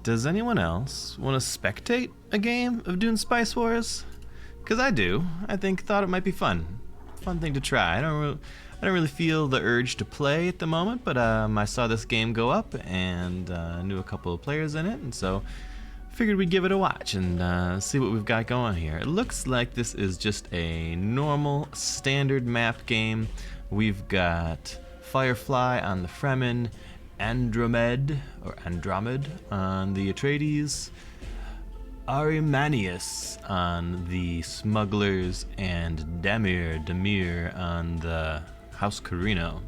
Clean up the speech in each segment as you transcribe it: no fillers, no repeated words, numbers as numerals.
Does anyone else want to spectate a game of Dune Spice Wars? Because I do. Thought it might be fun. Fun thing to try. I don't really feel the urge to play at the moment, but I saw this game go up and knew a couple of players in it, and so figured we'd give it a watch and see what we've got going here. It looks like this is just a normal standard map game. We've got Firefly on the Fremen, Andromede on the Atreides, Arimanius on the Smugglers, and Demir on the House Carino.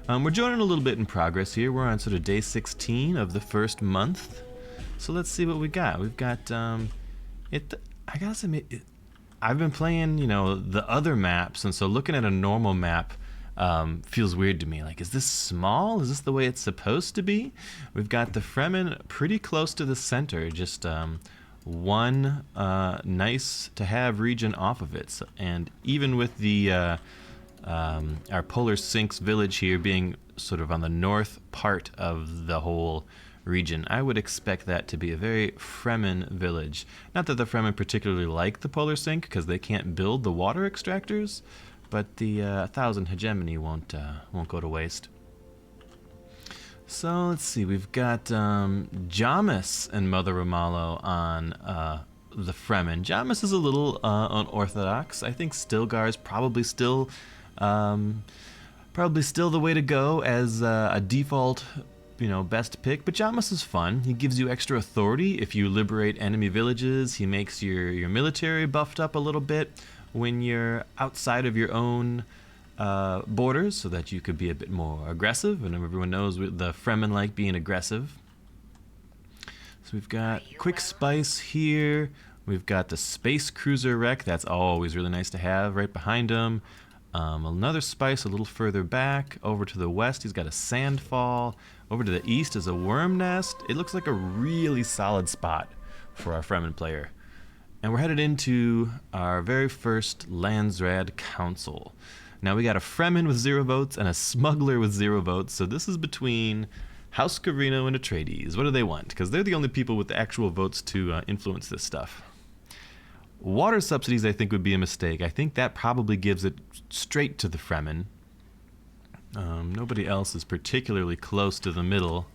We're joining a little bit in progress here. We're on sort of day 16 of the first month. So let's see what we got. We've got I gotta say, I've been playing, the other maps, and so looking at a normal map feels weird to me. Like, is this small? Is this the way it's supposed to be? We've got the Fremen pretty close to the center, just one nice to have region off of it. So, and even with the our Polar Sinks village here being sort of on the north part of the whole region, I would expect that to be a very Fremen village. Not that the Fremen particularly like the Polar Sink, because they can't build the water extractors, but the 1,000 hegemony won't go to waste. So let's see, we've got Jamis and Mother Ramallo on the Fremen. Jamis is a little unorthodox. I think Stilgar is probably still the way to go as a default, best pick. But Jamis is fun. He gives you extra authority if you liberate enemy villages. He makes your military buffed up a little bit when you're outside of your own borders, so that you could be a bit more aggressive, and everyone knows the Fremen like being aggressive. So we've got Quick Spice here. We've got the Space Cruiser wreck. That's always really nice to have right behind him. Another Spice a little further back. Over to the west, he's got a Sandfall. Over to the east is a Worm Nest. It looks like a really solid spot for our Fremen player. And we're headed into our very first Landsraad Council. Now we got a Fremen with 0 votes and a Smuggler with 0 votes, so this is between House Carino and Atreides. What do they want? Because they're the only people with the actual votes to influence this stuff. Water subsidies, I think, would be a mistake. I think that probably gives it straight to the Fremen. Nobody else is particularly close to the middle.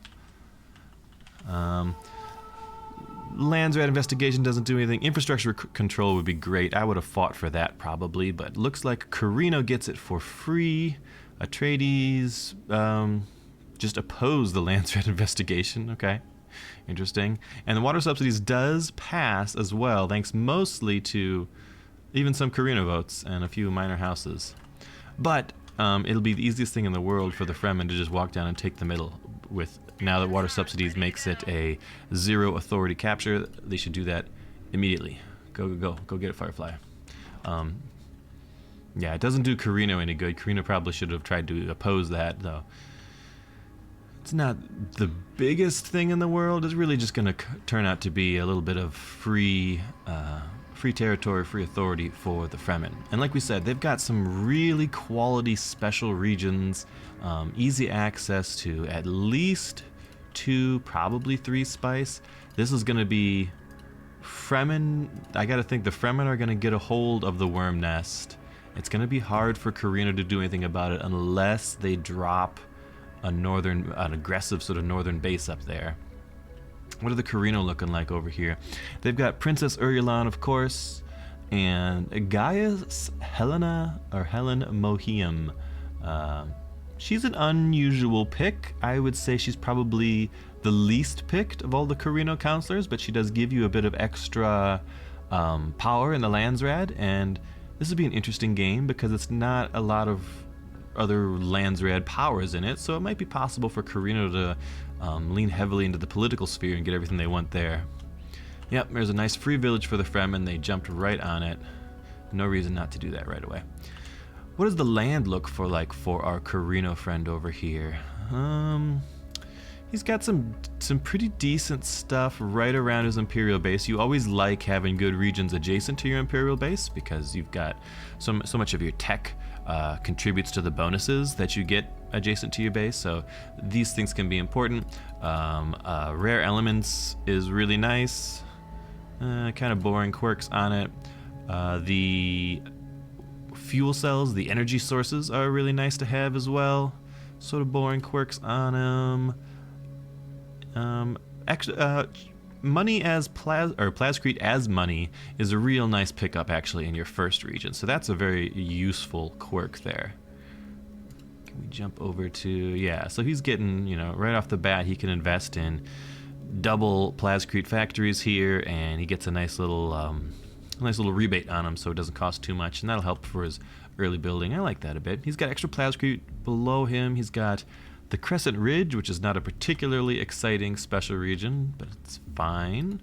Landsraad investigation doesn't do anything. Infrastructure control would be great. I would have fought for that probably, but looks like Carino gets it for free. Atreides just oppose the Landsraad investigation. Okay, interesting. And the water subsidies does pass as well, thanks mostly to even some Carino votes and a few minor houses. But it'll be the easiest thing in the world for the Fremen to just walk down and take the middle. With now that water subsidies makes it a 0 authority capture, they should do that immediately. Go get it, Firefly. Yeah, it doesn't do Carino any good. Carino probably should have tried to oppose that, though. It's not the biggest thing in the world. It's really just going to turn out to be a little bit of free territory, free authority for the Fremen. And like we said, they've got some really quality special regions, easy access to at least 2, probably 3 spice. This is going to be Fremen. I got to think the Fremen are going to get a hold of the Worm Nest. It's going to be hard for Carino to do anything about it unless they drop an aggressive sort of northern base up there. What are the Carino looking like over here? They've got Princess Urulon, of course, and Gaius Helen Mohiam. She's an unusual pick. I would say she's probably the least picked of all the Carino counselors, but she does give you a bit of extra power in the Landsraad, and this would be an interesting game because it's not a lot of other Landsraad powers in it, so it might be possible for Carino to lean heavily into the political sphere and get everything they want there. Yep, there's a nice free village for the Fremen. They jumped right on it. No reason not to do that right away. What does the land look like for our Carino friend over here? He's got some pretty decent stuff right around his Imperial base. You always like having good regions adjacent to your Imperial base because you've got so much of your tech contributes to the bonuses that you get adjacent to your base. So these things can be important. Rare elements is really nice. Kind of boring quirks on it. The fuel cells, the energy sources are really nice to have as well. Sort of boring quirks on them. Money as Plascrete as money is a real nice pickup actually in your first region. So that's a very useful quirk there. Can we jump over to, yeah, so he's getting, right off the bat he can invest in double Plascrete factories here, and he gets a nice little rebate on them, so it doesn't cost too much, and that'll help for his early building. I like that a bit. He's got extra Plascrete below him. He's got the Crescent Ridge, which is not a particularly exciting special region, but it's fine.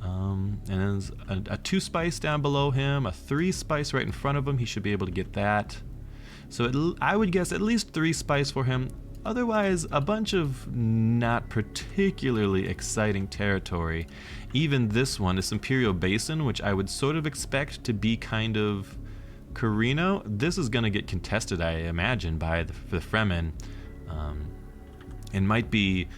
And then there's a 2 spice down below him, a 3 spice right in front of him. He should be able to get that. So I would guess at least 3 spice for him. Otherwise, a bunch of not particularly exciting territory. Even this one, this Imperial Basin, which I would sort of expect to be kind of Carino, this is going to get contested, I imagine, by the Fremen. And might be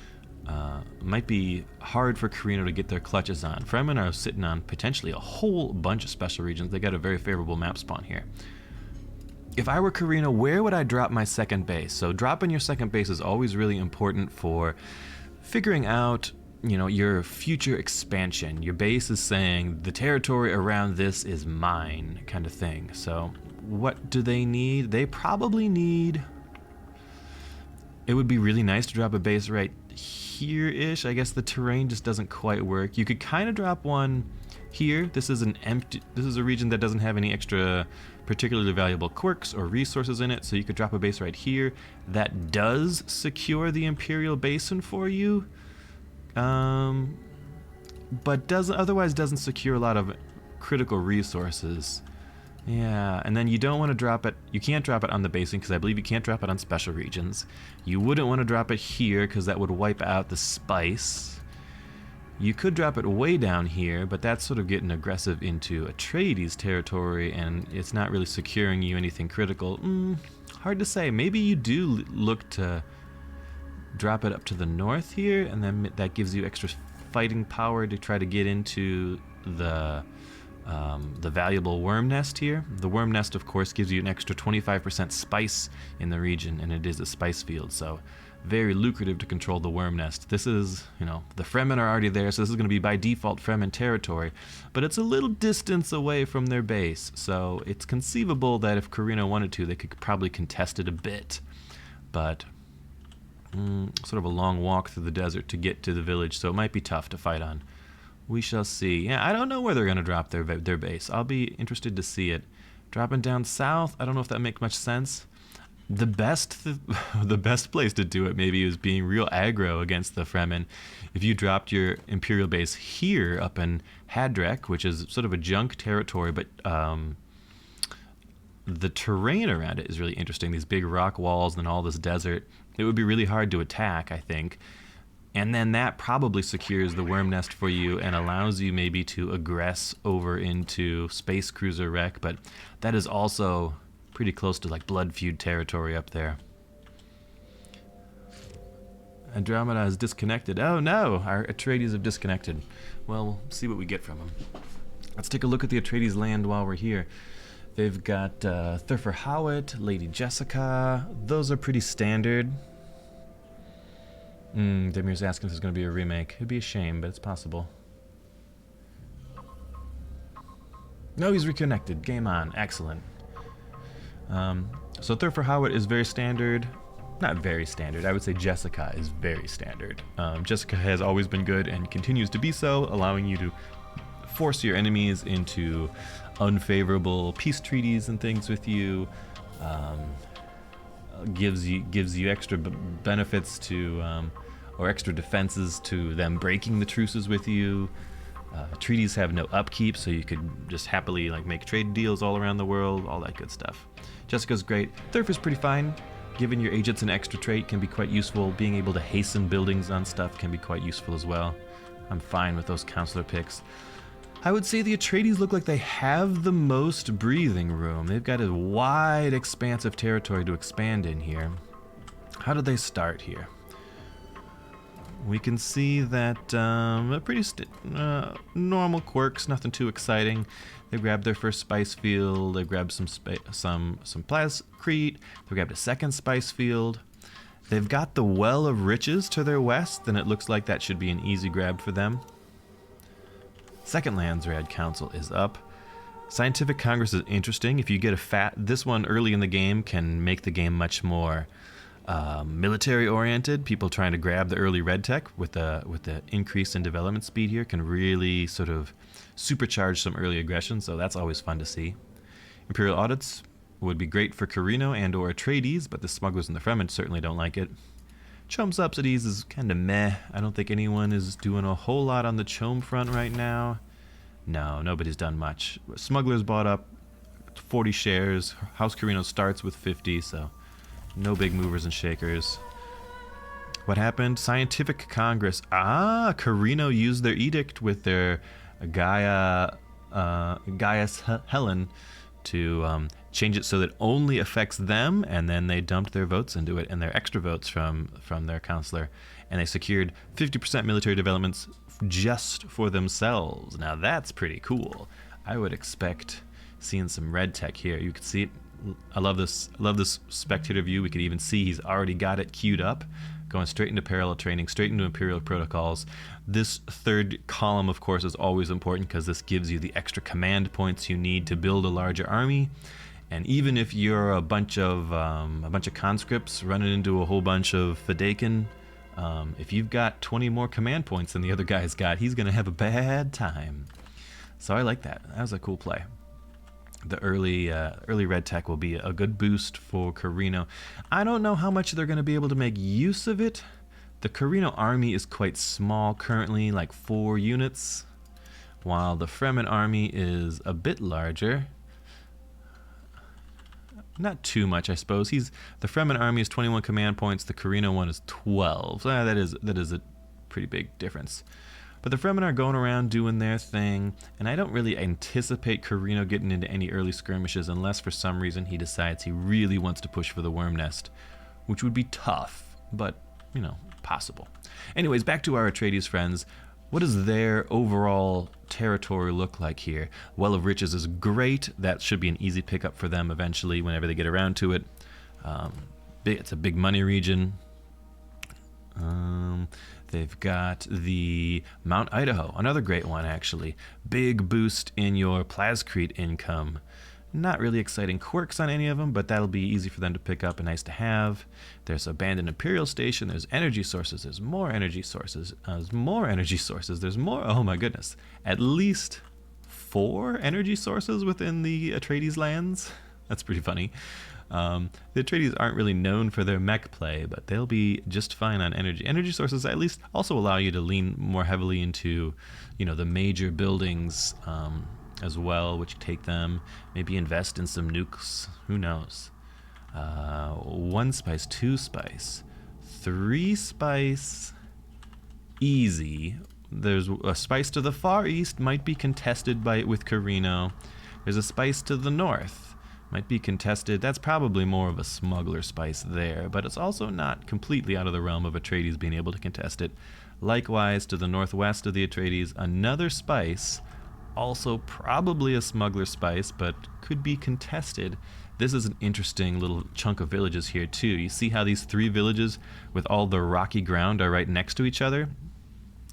hard for Carino to get their clutches on. Fremen are sitting on potentially a whole bunch of special regions. They got a very favorable map spawn here. If I were Carino, where would I drop my second base? So dropping your second base is always really important for figuring out, your future expansion. Your base is saying the territory around this is mine, kind of thing. So what do they need? They probably need... It would be really nice to drop a base right here-ish. I guess the terrain just doesn't quite work. You could kind of drop one here. This is a region that doesn't have any extra particularly valuable quirks or resources in it, so you could drop a base right here. That does secure the Imperial Basin for you, but otherwise doesn't secure a lot of critical resources. Yeah, and then you don't want to drop it, you can't drop it on the basin because I believe you can't drop it on special regions. You wouldn't want to drop it here because that would wipe out the spice. You could drop it way down here, but that's sort of getting aggressive into Atreides territory, and it's not really securing you anything critical. Hard to say. Maybe you do look to drop it up to the north here, and then that gives you extra fighting power to try to get into the valuable worm nest here. The worm nest, of course, gives you an extra 25% spice in the region, and it is a spice field, so very lucrative to control the worm nest. This is, the Fremen are already there, so this is going to be by default Fremen territory, but it's a little distance away from their base, so it's conceivable that if Carino wanted to, they could probably contest it a bit, but sort of a long walk through the desert to get to the village, so it might be tough to fight on. We shall see. Yeah, I don't know where they're going to drop their base. I'll be interested to see it. Dropping down south, I don't know if that makes much sense. The best place to do it maybe is being real aggro against the Fremen. If you dropped your Imperial base here up in Hadrek, which is sort of a junk territory, but the terrain around it is really interesting. These big rock walls and all this desert. It would be really hard to attack, I think. And then that probably secures the worm nest for you and allows you maybe to aggress over into Space Cruiser Wreck, but that is also pretty close to like Blood Feud territory up there. Andromeda is disconnected. Oh no, our Atreides have disconnected. Well, we'll see what we get from them. Let's take a look at the Atreides land while we're here. They've got Thurfer Howitt, Lady Jessica. Those are pretty standard. Demir's asking if there's going to be a remake. It'd be a shame, but it's possible. No, he's reconnected. Game on. Excellent. So Thurfer Howitt is very standard. Not very standard. I would say Jessica is very standard. Jessica has always been good and continues to be so, allowing you to force your enemies into unfavorable peace treaties and things with you. Gives you extra benefits to, or extra defenses to them breaking the truces with you. Treaties have no upkeep, so you could just happily make trade deals all around the world, all that good stuff. Jessica's great. Thurfer's pretty fine. Giving your agents an extra trait can be quite useful. Being able to hasten buildings on stuff can be quite useful as well. I'm fine with those counselor picks. I would say the Atreides look like they have the most breathing room. They've got a wide expanse of territory to expand in here. How do they start here? We can see that pretty normal quirks, nothing too exciting. They grabbed their first spice field. They grabbed some plascrete. They grabbed a second spice field. They've got the Well of Riches to their west, and it looks like that should be an easy grab for them. Second Landsraad Council is up. Scientific Congress is interesting. If you get this one early in the game can make the game much more military oriented. People trying to grab the early red tech with the increase in development speed here can really sort of supercharge some early aggression, so that's always fun to see. Imperial audits would be great for Carino and or Atreides, but the smugglers and the Fremen certainly don't like it. Chome subsidies is kind of meh. I don't think anyone is doing a whole lot on the Chome front right now. No, nobody's done much. Smugglers bought up 40 shares. House Carino starts with 50, so no big movers and shakers. What happened? Scientific Congress. Carino used their edict with their Gaius Helen to change it so that it only affects them, and then they dumped their votes into it and their extra votes from their counselor, and they secured 50% military developments just for themselves. Now that's pretty cool. I would expect seeing some red tech here. You can see it. I love this spectator view. We can even see he's already got it queued up, going straight into parallel training, straight into Imperial protocols. This third column, of course, is always important because this gives you the extra command points you need to build a larger army. And even if you're a bunch of conscripts running into a whole bunch of Fedaykin, if you've got 20 more command points than the other guy's got, he's going to have a bad time. So I like that. That was a cool play. The early red tech will be a good boost for Carino. I don't know how much they're going to be able to make use of it. The Carino army is quite small currently, like 4 units, while the Fremen army is a bit larger. Not too much, I suppose. The Fremen army is 21 command points. The Carino one is 12. So that is a pretty big difference. But the Fremen are going around doing their thing, and I don't really anticipate Carino getting into any early skirmishes unless for some reason he decides he really wants to push for the worm nest, which would be tough, but, you know, possible. Anyways, back to our Atreides friends. What does their overall territory look like here? Well of Riches is great. That should be an easy pickup for them eventually whenever they get around to it. It's a big money region. They've got the Mount Idaho, another great one actually. Big boost in your plascrete income. Not really exciting quirks on any of them, but that'll be easy for them to pick up and nice to have. There's abandoned Imperial Station. There's energy sources. There's more energy sources. There's more energy sources. There's more. Oh my goodness. At least 4 energy sources within the Atreides lands. That's pretty funny. The Atreides aren't really known for their mech play, but they'll be just fine on energy. Energy sources at least also allow you to lean more heavily into, you know, the major buildings as well, which take them. Maybe invest in some nukes. Who knows? 1 spice, 2 spice, 3 spice, easy. There's a spice to the far east, might be contested with Carino. There's a spice to the north, might be contested. That's probably more of a smuggler spice there, but it's also not completely out of the realm of Atreides being able to contest it. Likewise, to the northwest of the Atreides, another spice, also probably a smuggler spice, but could be contested. This is an interesting little chunk of villages here too. You see how these 3 villages with all the rocky ground are right next to each other?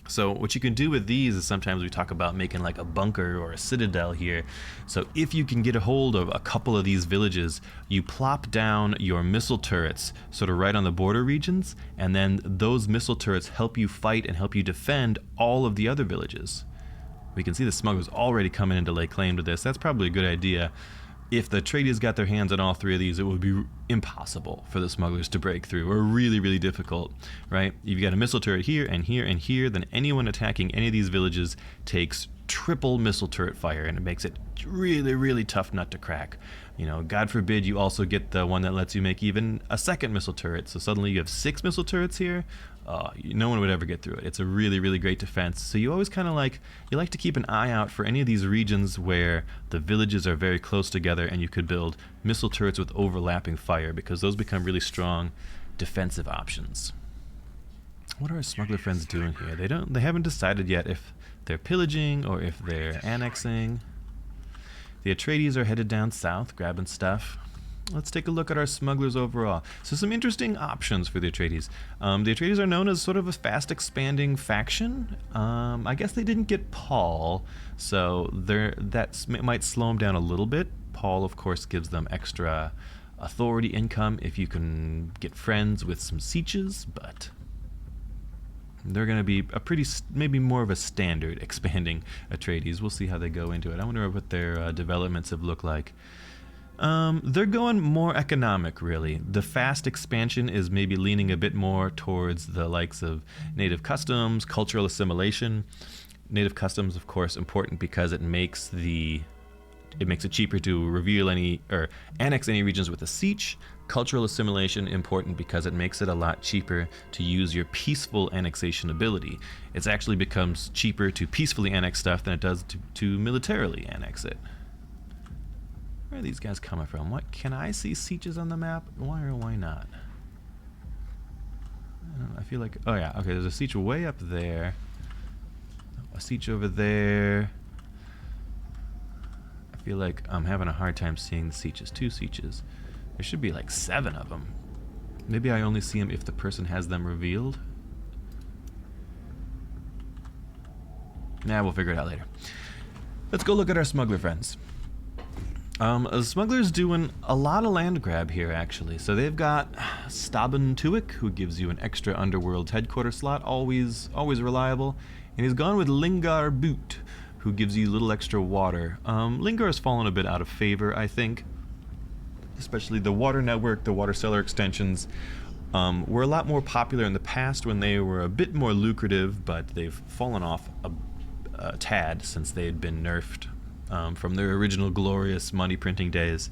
So what you can do with these is sometimes we talk about making like a bunker or a citadel here. So if you can get a hold of a couple of these villages, you plop down your missile turrets sort of right on the border regions, and then those missile turrets help you fight and help you defend all of the other villages. We can see the smugglers already coming in to lay claim to this. That's probably a good idea. If the Atreides got their hands on all 3 of these, it would be impossible for the smugglers to break through, or really, really difficult, right? You've got a missile turret here and here and here, then anyone attacking any of these villages takes triple missile turret fire, and it makes it really, really tough nut to crack. You know, God forbid you also get the one that lets you make even a second missile turret, so suddenly you have 6 missile turrets here. no one would ever get through it. It's a really, really great defense. So you always kind of like to keep an eye out for any of these regions where the villages are very close together, and you could build missile turrets with overlapping fire, because those become really strong defensive options. What are our smuggler friends doing here? They haven't decided yet if they're pillaging or if they're annexing. The Atreides are headed down south, grabbing stuff. Let's take a look at our smugglers overall. So some interesting options for the Atreides. The Atreides are known as sort of a fast expanding faction. I guess they didn't get Paul, so that might slow them down a little bit. Paul, of course, gives them extra authority income if you can get friends with some sieges, but they're going to be maybe more of a standard expanding Atreides. We'll see how they go into it. I wonder what their developments have looked like. They're going more economic, really. The fast expansion is maybe leaning a bit more towards the likes of native customs, cultural assimilation. Native customs, of course, important because it makes it cheaper to reveal or annex any regions with a siege. Cultural assimilation, important because it makes it a lot cheaper to use your peaceful annexation ability. It actually becomes cheaper to peacefully annex stuff than it does to militarily annex it. Where are these guys coming from? What, can I see sieges on the map? Why or why not? I feel like, oh yeah, okay, there's a siege way up there. A siege over there. I feel like I'm having a hard time seeing the sieges. 2 sieges. There should be like 7 of them. Maybe I only see them if the person has them revealed. Nah, we'll figure it out later. Let's go look at our smuggler friends. The smuggler's doing a lot of land grab here, actually. So they've got Staben Tuik, who gives you an extra underworld headquarters slot, always reliable. And he's gone with Lingar Boot, who gives you a little extra water. Lingar has fallen a bit out of favor, I think. Especially the water network, the water cellar extensions were a lot more popular in the past when they were a bit more lucrative, but they've fallen off a tad since they had been nerfed from their original glorious money printing days.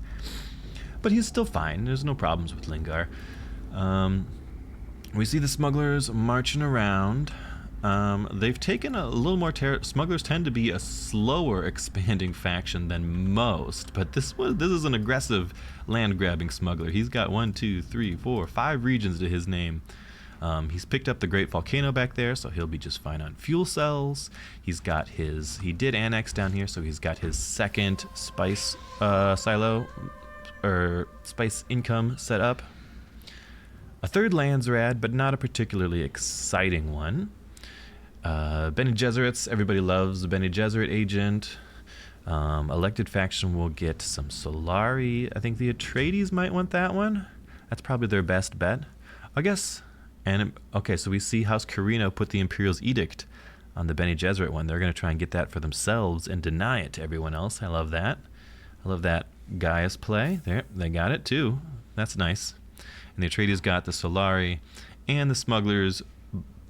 But he's still fine. There's no problems with Lingar. We see the smugglers marching around. They've taken a little more smugglers tend to be a slower expanding faction than most, but this is an aggressive land grabbing smuggler. He's got 1, 2, 3, 4, 5 regions to his name. He's picked up the Great Volcano back there, so he'll be just fine on fuel cells. He did annex down here, so he's got his second spice silo or spice income set up. A third Landsraad, but not a particularly exciting one. Bene Gesserits, everybody loves the Bene Gesserit agent. Elected faction will get some Solari. I think the Atreides might want that one. That's probably their best bet, I guess. And okay, so we see House Carino put the Imperial's edict on the Bene Gesserit one. They're going to try and get that for themselves and deny it to everyone else. I love that. I love that Gaius play. There, they got it too. That's nice. And the Atreides got the Solari, and the smugglers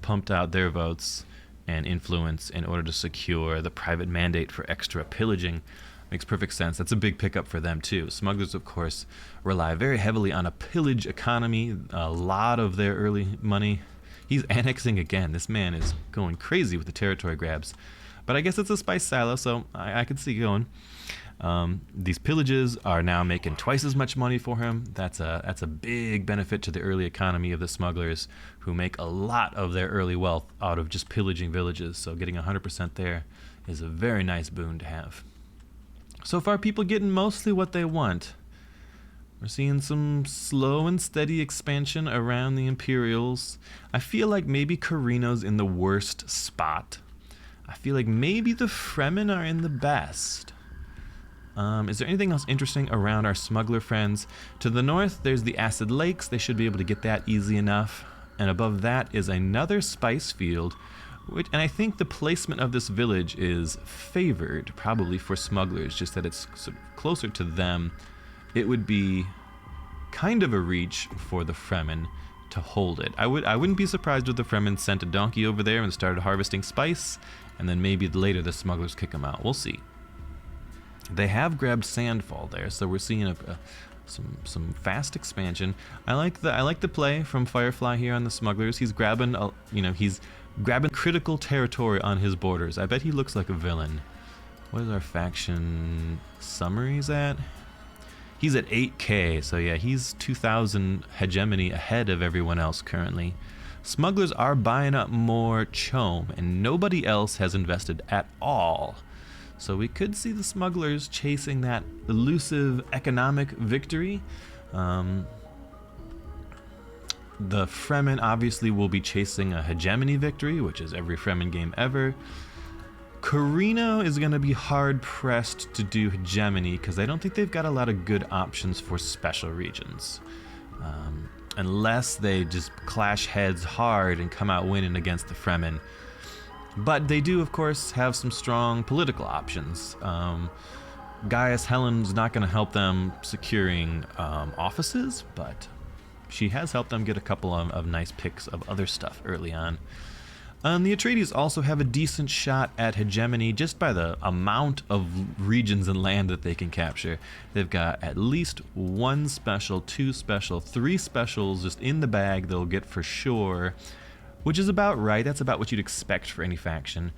pumped out their votes and influence in order to secure the private mandate for extra pillaging. Makes perfect sense. That's a big pickup for them too. Smugglers, of course, rely very heavily on a pillage economy. A lot of their early money. He's annexing again. This man is going crazy with the territory grabs. But I guess it's a spice silo, so I could see going. These pillages are now making twice as much money for him. That's a big benefit to the early economy of the smugglers, who make a lot of their early wealth out of just pillaging villages. So getting 100% there is a very nice boon to have. So far, people getting mostly what they want. We're seeing some slow and steady expansion around the Imperials. I feel like maybe Carino's in the worst spot. I feel like maybe the Fremen are in the best. Is there anything else interesting around our smuggler friends? To the north, there's the Acid Lakes. They should be able to get that easy enough. And above that is another spice field. And I think the placement of this village is favored, probably for smugglers, just that it's sort of closer to them. It would be kind of a reach for the Fremen to hold it. I wouldn't be surprised if the Fremen sent a donkey over there and started harvesting spice, and then maybe later the smugglers kick them out. We'll see. They have grabbed Sandfall there, so we're seeing a some fast expansion. I like the play from Firefly here on the smugglers. He's grabbing he's grabbing critical territory on his borders. I bet he looks like a villain. What is our faction summaries at? He's at 8K, so yeah, he's 2,000 hegemony ahead of everyone else currently. Smugglers are buying up more chome, and nobody else has invested at all. So we could see the smugglers chasing that elusive economic victory. The Fremen obviously will be chasing a hegemony victory, which is every Fremen game ever. Carino is going to be hard-pressed to do hegemony because I don't think they've got a lot of good options for special regions. Unless they just clash heads hard and come out winning against the Fremen. But they do, of course, have some strong political options. Gaius Helen's not going to help them securing offices, but she has helped them get a couple of nice picks of other stuff early on. The Atreides also have a decent shot at hegemony just by the amount of regions and land that they can capture. They've got at least 1 special, 2 special, 3 specials just in the bag they'll get for sure, which is about right. That's about what you'd expect for any faction.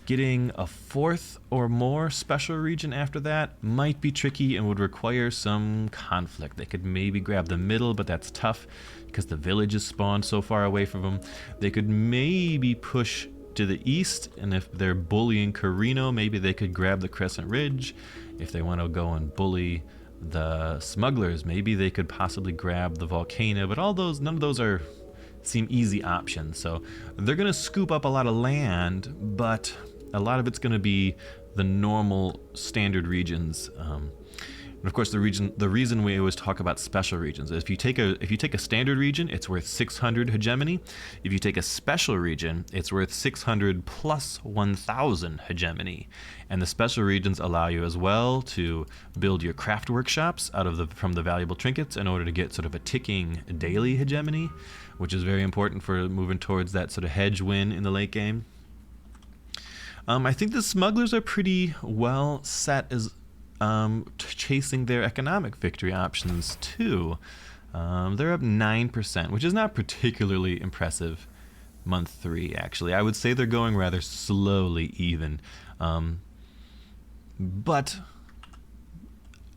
Getting a 4th or more special region after that might be tricky and would require some conflict. They could maybe grab the middle, but that's tough because the village is spawned so far away from them. They could maybe push to the east, and if they're bullying Carino, maybe they could grab the Crescent Ridge. If they want to go and bully the smugglers, maybe they could possibly grab the Volcano, but none of those seem easy options. So they're going to scoop up a lot of land, but a lot of it's going to be the normal standard regions. And of course, the reason we always talk about special regions is if you take a standard region, it's worth 600 hegemony. If you take a special region, it's worth 600 plus 1,000 hegemony. And the special regions allow you as well to build your craft workshops from the valuable trinkets in order to get sort of a ticking daily hegemony, which is very important for moving towards that sort of hedge win in the late game. I think the smugglers are pretty well set as chasing their economic victory options too. They're up 9%, which is not particularly impressive. Month 3, actually. I would say they're going rather slowly even. But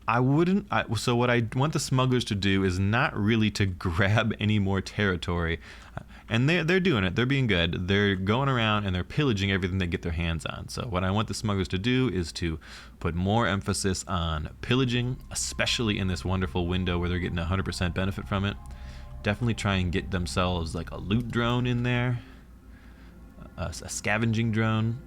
I wouldn't. So what I want the smugglers to do is not really to grab any more territory. And they're doing it. They're being good. They're going around and they're pillaging everything they get their hands on. So what I want the smugglers to do is to put more emphasis on pillaging, especially in this wonderful window where they're getting 100% benefit from it. Definitely try and get themselves like a loot drone in there, a scavenging drone.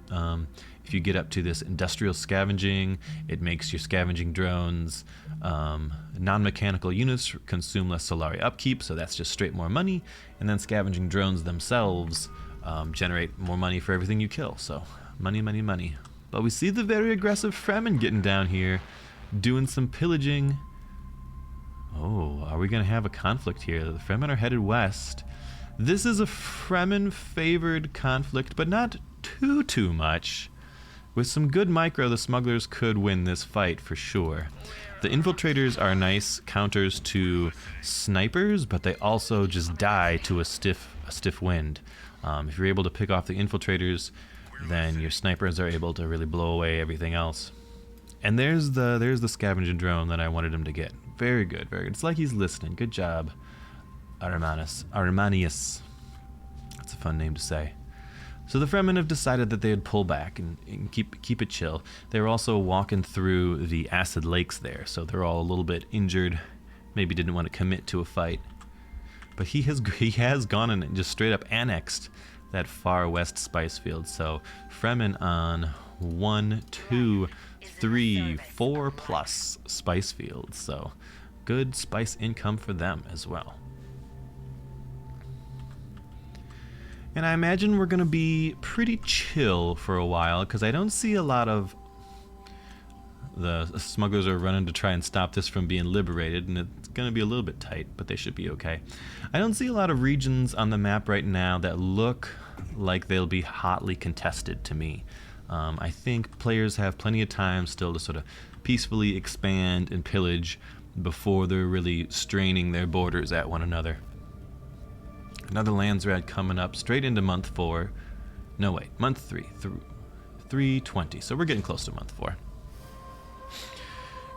If you get up to this industrial scavenging, it makes your scavenging drones non-mechanical units consume less Solari upkeep, so that's just straight more money. And then scavenging drones themselves generate more money for everything you kill. So money, money, money. But we see the very aggressive Fremen getting down here, doing some pillaging. Oh, are we going to have a conflict here? The Fremen are headed west. This is a Fremen-favored conflict, but not too much. With some good micro, the smugglers could win this fight for sure. The infiltrators are nice counters to snipers, but they also just die to a stiff wind. If you're able to pick off the infiltrators, then your snipers are able to really blow away everything else. And there's the scavenging drone that I wanted him to get. Very good, very good. It's like he's listening. Good job, Armanius. That's a fun name to say. So the Fremen have decided that they'd pull back and keep it chill. They were also walking through the acid lakes there, so they're all a little bit injured. Maybe didn't want to commit to a fight. But he has gone and just straight up annexed that far west spice field. So Fremen on 1, 2, 3, 4 plus spice fields. So good spice income for them as well. And I imagine we're going to be pretty chill for a while because I don't see a lot of the smugglers are running to try and stop this from being liberated, and it's going to be a little bit tight, but they should be okay. I don't see a lot of regions on the map right now that look like they'll be hotly contested to me. I think players have plenty of time still to sort of peacefully expand and pillage before they're really straining their borders at one another. Another Landsraad coming up straight into month 4. No, wait, month 3. 320. So we're getting close to month 4.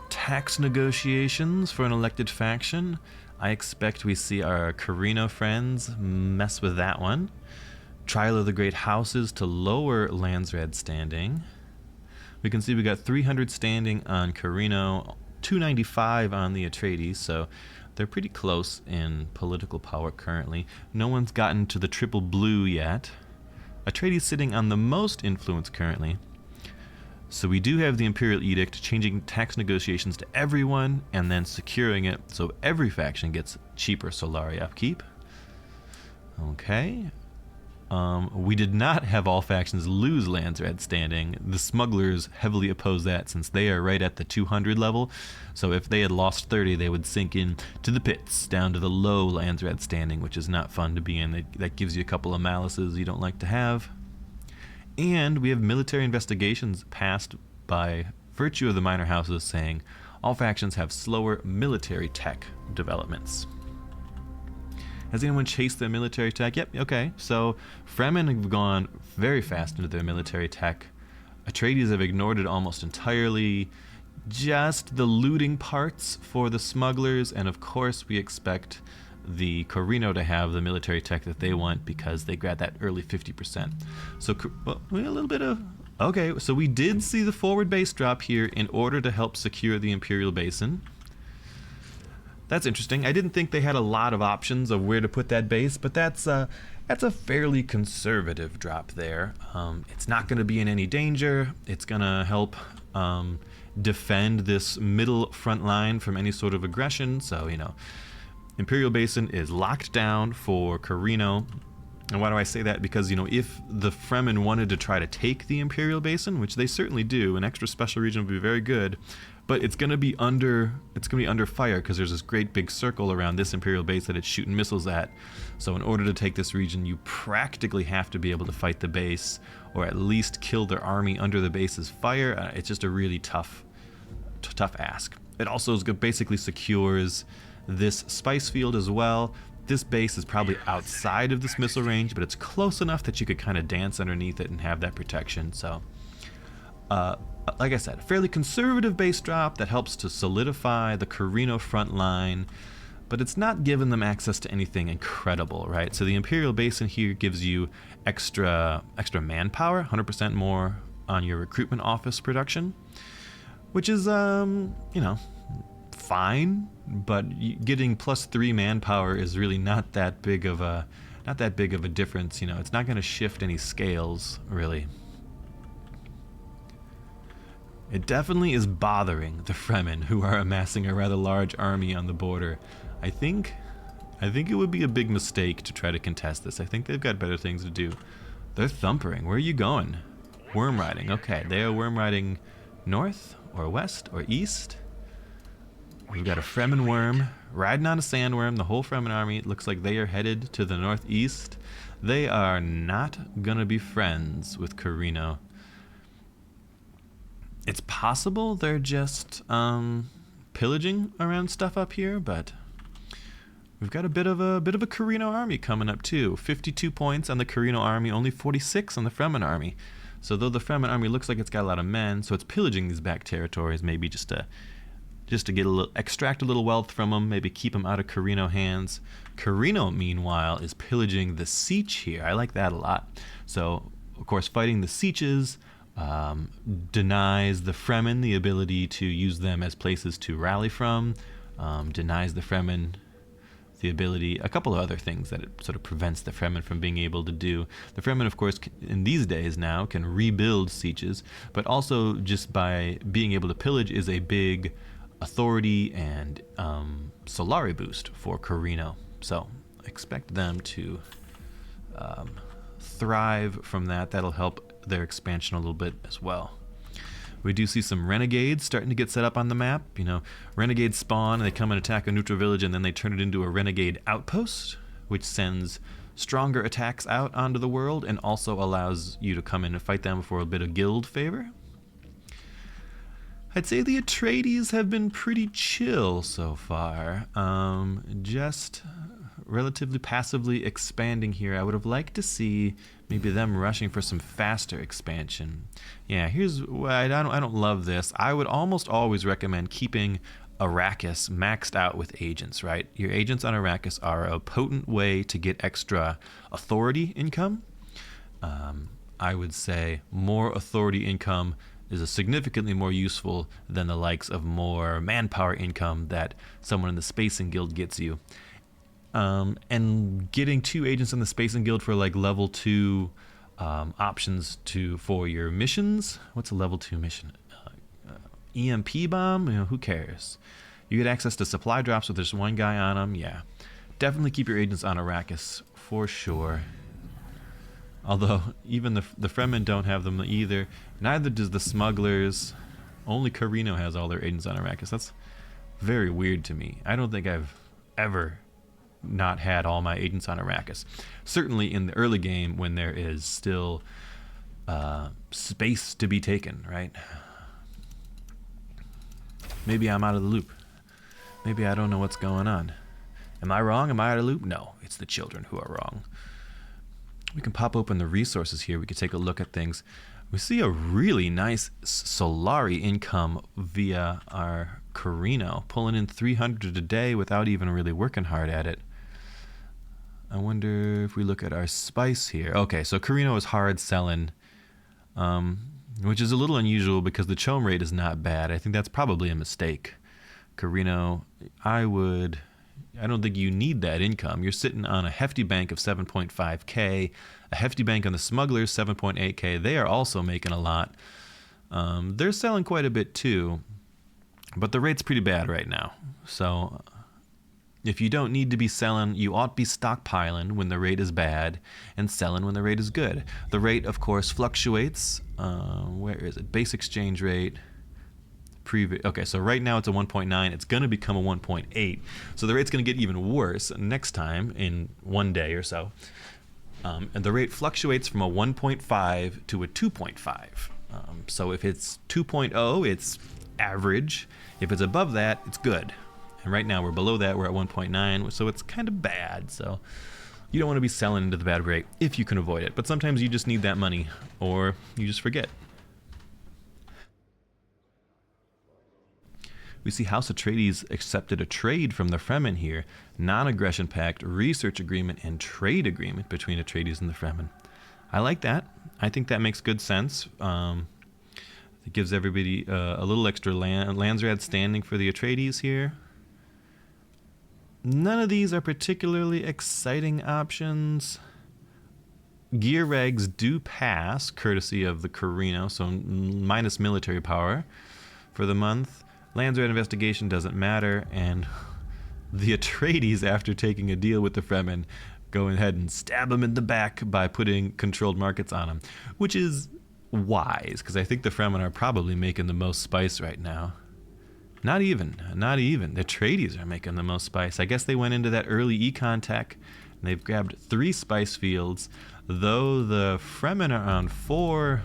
Tax negotiations for an elected faction. I expect we see our Carino friends mess with that one. Trial of the Great Houses to lower Landsraad standing. We can see we got 300 standing on Carino, 295 on the Atreides, so they're pretty close in political power currently. No one's gotten to the triple blue yet. Atreides sitting on the most influence currently. So we do have the Imperial Edict changing tax negotiations to everyone and then securing it so every faction gets cheaper Solari upkeep. Okay. We did not have all factions lose Landsraad standing. The smugglers heavily oppose that since they are right at the 200 level. So if they had lost 30, they would sink in to the pits, down to the low Landsraad standing, which is not fun to be in. That gives you a couple of malices you don't like to have. And we have military investigations passed by virtue of the minor houses saying all factions have slower military tech developments. Has anyone chased their military tech? Yep, okay. So Fremen have gone very fast into their military tech. Atreides have ignored it almost entirely. Just the looting parts for the smugglers, and of course we expect the Carino to have the military tech that they want because they grab that early 50%. So well, a little bit of... Okay, so we did see the forward base drop here in order to help secure the Imperial Basin. That's interesting. I didn't think they had a lot of options of where to put that base, but that's a fairly conservative drop there. It's not going to be in any danger. It's going to help defend this middle front line from any sort of aggression. So, you know, Imperial Basin is locked down for Carino. And why do I say that? Because, you know, if the Fremen wanted to try to take the Imperial Basin, which they certainly do, an extra special region would be very good, but it's going to be under fire because there's this great big circle around this Imperial base that it's shooting missiles at. So in order to take this region, you practically have to be able to fight the base or at least kill their army under the base's fire. It's just a really tough ask. It also basically secures this spice field as well. This base is probably outside of this missile range, but it's close enough that you could kind of dance underneath it and have that protection. So, like I said, a fairly conservative base drop that helps to solidify the Carino front line, but it's not giving them access to anything incredible, right? So the Imperial Basin here gives you extra manpower, 100% more on your recruitment office production, which is, you know, fine, but getting +3 manpower is really not that big of a difference. You know, it's not going to shift any scales really. It definitely is bothering the Fremen, who are amassing a rather large army on the border. I think it would be a big mistake to try to contest this. I think they've got better things to do. They're thumpering. Where are you going? Worm riding. Okay, they are worm riding north or west or east. We've got a Fremen worm riding on a sandworm. The whole Fremen army looks like they are headed to the northeast. They are not gonna be friends with Carino. It's possible they're just pillaging around stuff up here, but we've got a bit of a Carino army coming up too. 52 points on the Carino army, only 46 on the Fremen army. So though the Fremen army looks like it's got a lot of men, so it's pillaging these back territories, maybe just to get extract a little wealth from them, maybe keep them out of Carino hands. Carino, meanwhile, is pillaging the Siege here. I like that a lot. So, of course, fighting the Sieges denies the Fremen the ability to use them as places to rally from, denies the Fremen the ability, a couple of other things that it sort of prevents the Fremen from being able to do. The Fremen, of course, in these days now can rebuild sieges, but also just by being able to pillage is a big authority and Solari boost for Carino. So expect them to thrive from that. That'll help their expansion a little bit as well. We do see some renegades starting to get set up on the map. You know, renegades spawn and they come and attack a neutral village, and then they turn it into a renegade outpost, which sends stronger attacks out onto the world and also allows you to come in and fight them for a bit of guild favor. I'd say the Atreides have been pretty chill so far. Just relatively passively expanding here. I would have liked to see maybe them rushing for some faster expansion. Yeah, here's why I don't love this. I would almost always recommend keeping Arrakis maxed out with agents, right? Your agents on Arrakis are a potent way to get extra authority income. I would say more authority income is a significantly more useful than the likes of more manpower income that someone in the Spacing Guild gets you. And getting 2 agents in the Spacing Guild for like level 2 options for your missions. What's a level 2 mission? EMP bomb? Who cares? You get access to supply drops with just 1 guy on them. Yeah, definitely keep your agents on Arrakis for sure. Although even the Fremen don't have them either. Neither does the smugglers. Only Carino has all their agents on Arrakis. That's very weird to me. I don't think I've ever not had all my agents on Arrakis. Certainly in the early game when there is still space to be taken, right? Maybe I'm out of the loop. Maybe I don't know what's going on. Am I wrong? Am I out of the loop? No, it's the children who are wrong. We can pop open the resources here. We can take a look at things. We see a really nice Solari income via our Carino, pulling in 300 a day without even really working hard at it. I wonder if we look at our spice here. Okay, so Carino is hard selling, which is a little unusual because the chom rate is not bad. I think that's probably a mistake. Carino, I don't think you need that income. You're sitting on a hefty bank of 7.5k, a hefty bank on the smugglers, 7.8k. They are also making a lot. They're selling quite a bit too, but the rate's pretty bad right now. So if you don't need to be selling, you ought to be stockpiling when the rate is bad and selling when the rate is good. The rate, of course, fluctuates. Where is it? Base exchange rate. Okay, so right now it's a 1.9. It's going to become a 1.8. So the rate's going to get even worse next time in 1 day or so. And the rate fluctuates from a 1.5 to a 2.5. So if it's 2.0, it's average. If it's above that, it's good. And right now we're below that. We're at 1.9, so it's kind of bad. So you don't want to be selling into the bad rate if you can avoid it. But sometimes you just need that money, or you just forget. We see House Atreides accepted a trade from the Fremen here. Non-aggression pact, research agreement, and trade agreement between Atreides and the Fremen. I like that. I think that makes good sense. It gives everybody a little extra Landsraad standing for the Atreides here. None of these are particularly exciting options. Gear regs do pass, courtesy of the Carino, so minus military power for the month. Landsraad investigation doesn't matter, and the Atreides, after taking a deal with the Fremen, go ahead and stab them in the back by putting controlled markets on them, which is wise, because I think the Fremen are probably making the most spice right now. Not even. The Atreides are making the most spice. I guess they went into that early econ tech, and they've grabbed 3 spice fields, though the Fremen are on 4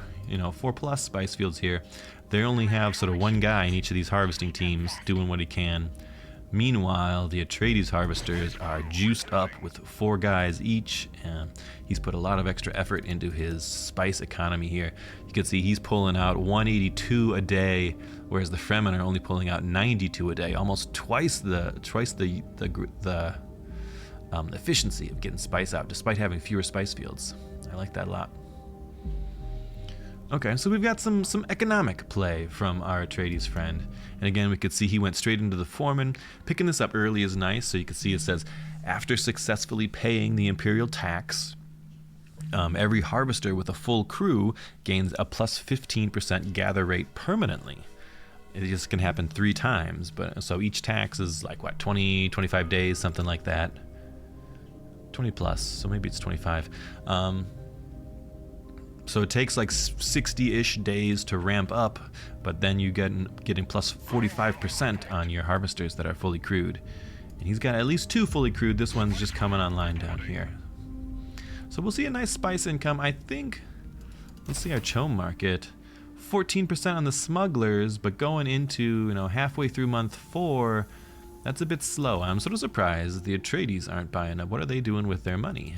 plus spice fields here. They only have sort of 1 guy in each of these harvesting teams doing what he can. Meanwhile, the Atreides harvesters are juiced up with 4 guys each, and he's put a lot of extra effort into his spice economy here. You can see he's pulling out 182 a day, whereas the Fremen are only pulling out 92 a day, almost twice the efficiency of getting spice out, despite having fewer spice fields. I like that a lot. Okay, so we've got some economic play from our Atreides friend. And again, we could see he went straight into the foreman. Picking this up early is nice, so you can see it says, after successfully paying the imperial tax, every harvester with a full crew gains a plus 15% gather rate permanently. It just can happen 3 times, but so each tax is like, what, 20, 25 days, something like that. 20 plus, so maybe it's 25. So it takes like 60-ish days to ramp up, but then you getting plus 45% on your harvesters that are fully crewed. And he's got at least 2 fully crewed. This one's just coming online down here. So we'll see a nice spice income. I think, let's see our chom market. 14% on the smugglers, but going into, halfway through month 4, that's a bit slow. I'm sort of surprised the Atreides aren't buying up. What are they doing with their money?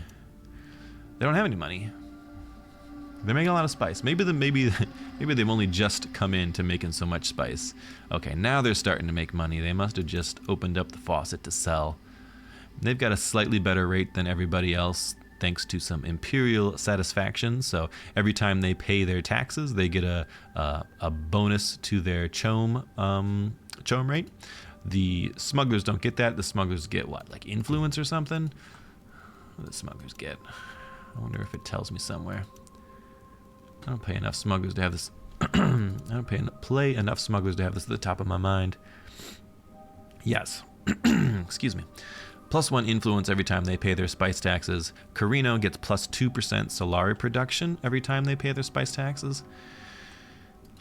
They don't have any money. They're making a lot of spice. Maybe they've only just come into making so much spice. Okay, now they're starting to make money. They must have just opened up the faucet to sell. They've got a slightly better rate than everybody else, thanks to some imperial satisfaction. So every time they pay their taxes, they get a bonus to their chom rate. The smugglers don't get that. The smugglers get what, like influence or something? What do the smugglers get? I wonder if it tells me somewhere. I don't pay enough smugglers to have this. I don't play enough smugglers to have this at the top of my mind. Yes. Excuse me. +1 influence every time they pay their spice taxes. Carino gets +2% Solari production every time they pay their spice taxes,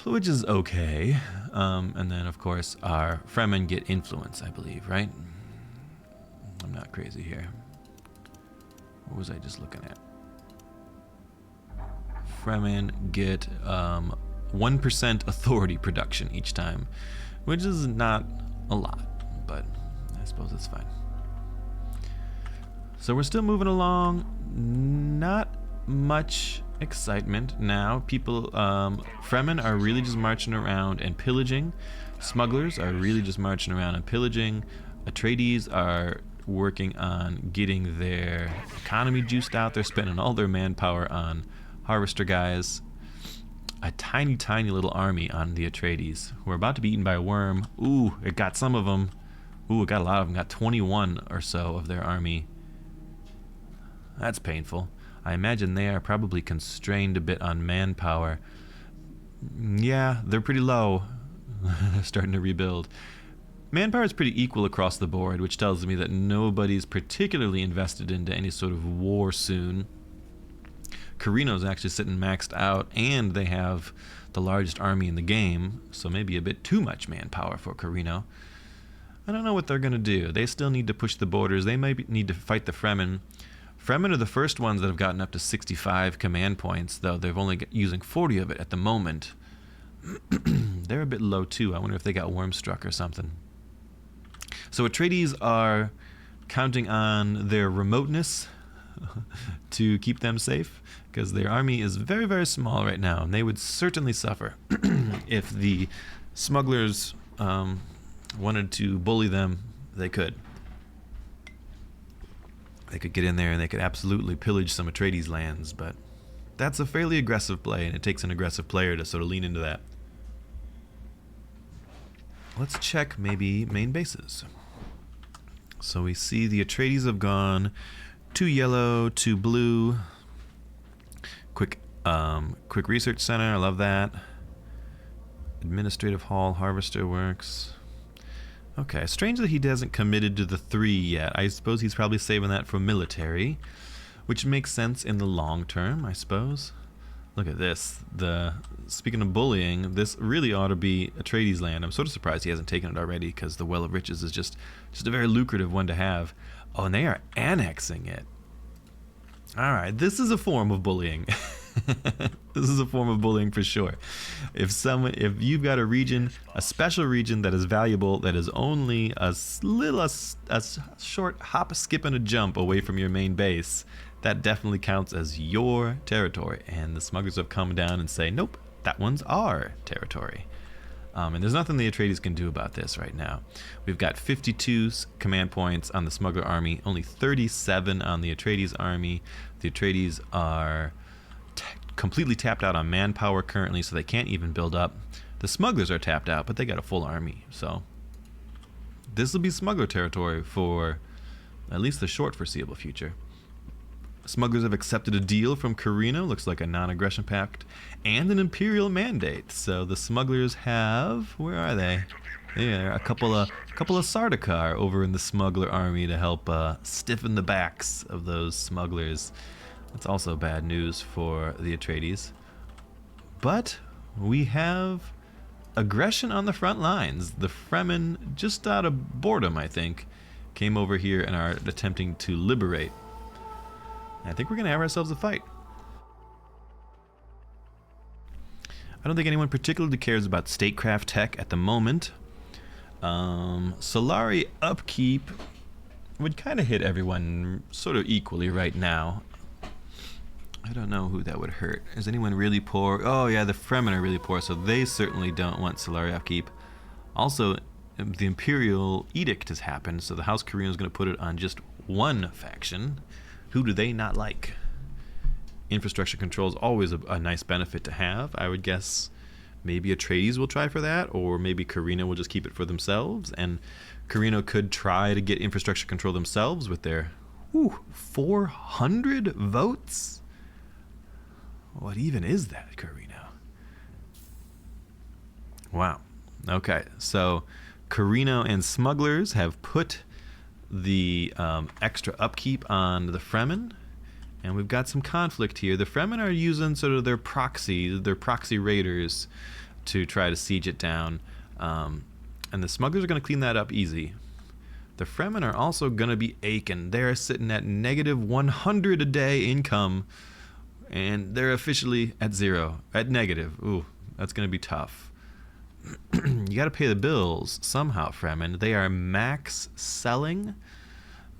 which is okay. And then, of course, our Fremen get influence, I believe, right? I'm not crazy here. What was I just looking at? Fremen get 1% authority production each time, which is not a lot, but I suppose it's fine. So we're still moving along. Not much excitement now. Fremen are really just marching around and pillaging. Smugglers are really just marching around and pillaging. Atreides are working on getting their economy juiced out. They're spending all their manpower on harvester guys. A tiny, tiny little army on the Atreides who are about to be eaten by a worm. Ooh, it got some of them. Ooh, it got a lot of them. Got 21 or so of their army. That's painful. I imagine they are probably constrained a bit on manpower. Yeah, they're pretty low. They're starting to rebuild. Manpower is pretty equal across the board, which tells me that nobody's particularly invested into any sort of war soon. Carino's actually sitting maxed out, and they have the largest army in the game, so maybe a bit too much manpower for Carino. I don't know what they're going to do. They still need to push the borders. They might need to fight the Fremen. Fremen are the first ones that have gotten up to 65 command points, though they're only using 40 of it at the moment. They're a bit low too. I wonder if they got worm-struck or something. So Atreides are counting on their remoteness to keep them safe, because their army is very, very small right now, and they would certainly suffer if the smugglers wanted to bully them. They could. They could get in there and they could absolutely pillage some Atreides lands, but that's a fairly aggressive play, and it takes an aggressive player to sort of lean into that. Let's check maybe main bases. So we see the Atreides have gone 2 yellow, 2 blue. Quick research center, I love that. Administrative hall, harvester works. Okay, strange that he hasn't committed to the 3 yet. I suppose he's probably saving that for military, which makes sense in the long term, I suppose. Look at this. Speaking of bullying, this really ought to be Atreides land. I'm sort of surprised he hasn't taken it already, because the Well of Riches is just a very lucrative one to have. Oh, and they are annexing it. All right, this is a form of bullying. This is a form of bullying for sure. If you've got a region, a special region that is valuable, that is only a short hop, skip, and a jump away from your main base, that definitely counts as your territory. And the smugglers have come down and say, nope, that one's our territory. And there's nothing the Atreides can do about this right now. We've got 52 command points on the smuggler army, only 37 on the Atreides army. The Atreides are completely tapped out on manpower currently, so they can't even build up. The smugglers are tapped out, but they got a full army. So this will be smuggler territory for at least the short foreseeable future. Smugglers have accepted a deal from Carino, looks like a non-aggression pact, and an imperial mandate. So the smugglers have, where are they? Yeah, a couple of Sardaukar over in the smuggler army to help stiffen the backs of those smugglers. That's also bad news for the Atreides. But we have aggression on the front lines. The Fremen, just out of boredom, I think, came over here and are attempting to liberate. I think we're going to have ourselves a fight. I don't think anyone particularly cares about statecraft tech at the moment. Solari upkeep would kind of hit everyone sort of equally right now. I don't know who that would hurt. Is anyone really poor? Oh yeah, the Fremen are really poor, so they certainly don't want Solari upkeep. Also, the Imperial Edict has happened, so the House Carino is going to put it on just one faction. Who do they not like? Infrastructure control is always a nice benefit to have. I would guess maybe Atreides will try for that, or maybe Carino will just keep it for themselves, and Carino could try to get infrastructure control themselves with their 400 votes? What even is that, Carino? Wow. Okay, so Carino and Smugglers have put the extra upkeep on the Fremen, and we've got some conflict here. The Fremen are using sort of their proxy raiders to try to siege it down, and the Smugglers are going to clean that up easy. The Fremen are also going to be aching. They're sitting at negative 100 a day income, and they're officially at zero, at negative. Ooh, that's going to be tough. You got to pay the bills somehow, Fremen. They are max selling,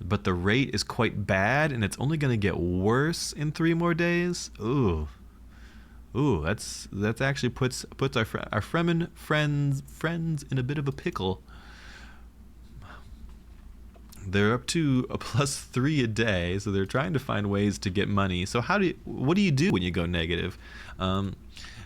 but the rate is quite bad, and it's only going to get worse in 3 more days. Ooh, that's actually puts our Fremen friends in a bit of a pickle. They're up to a +3 a day, so they're trying to find ways to get money. So what do you do when you go negative?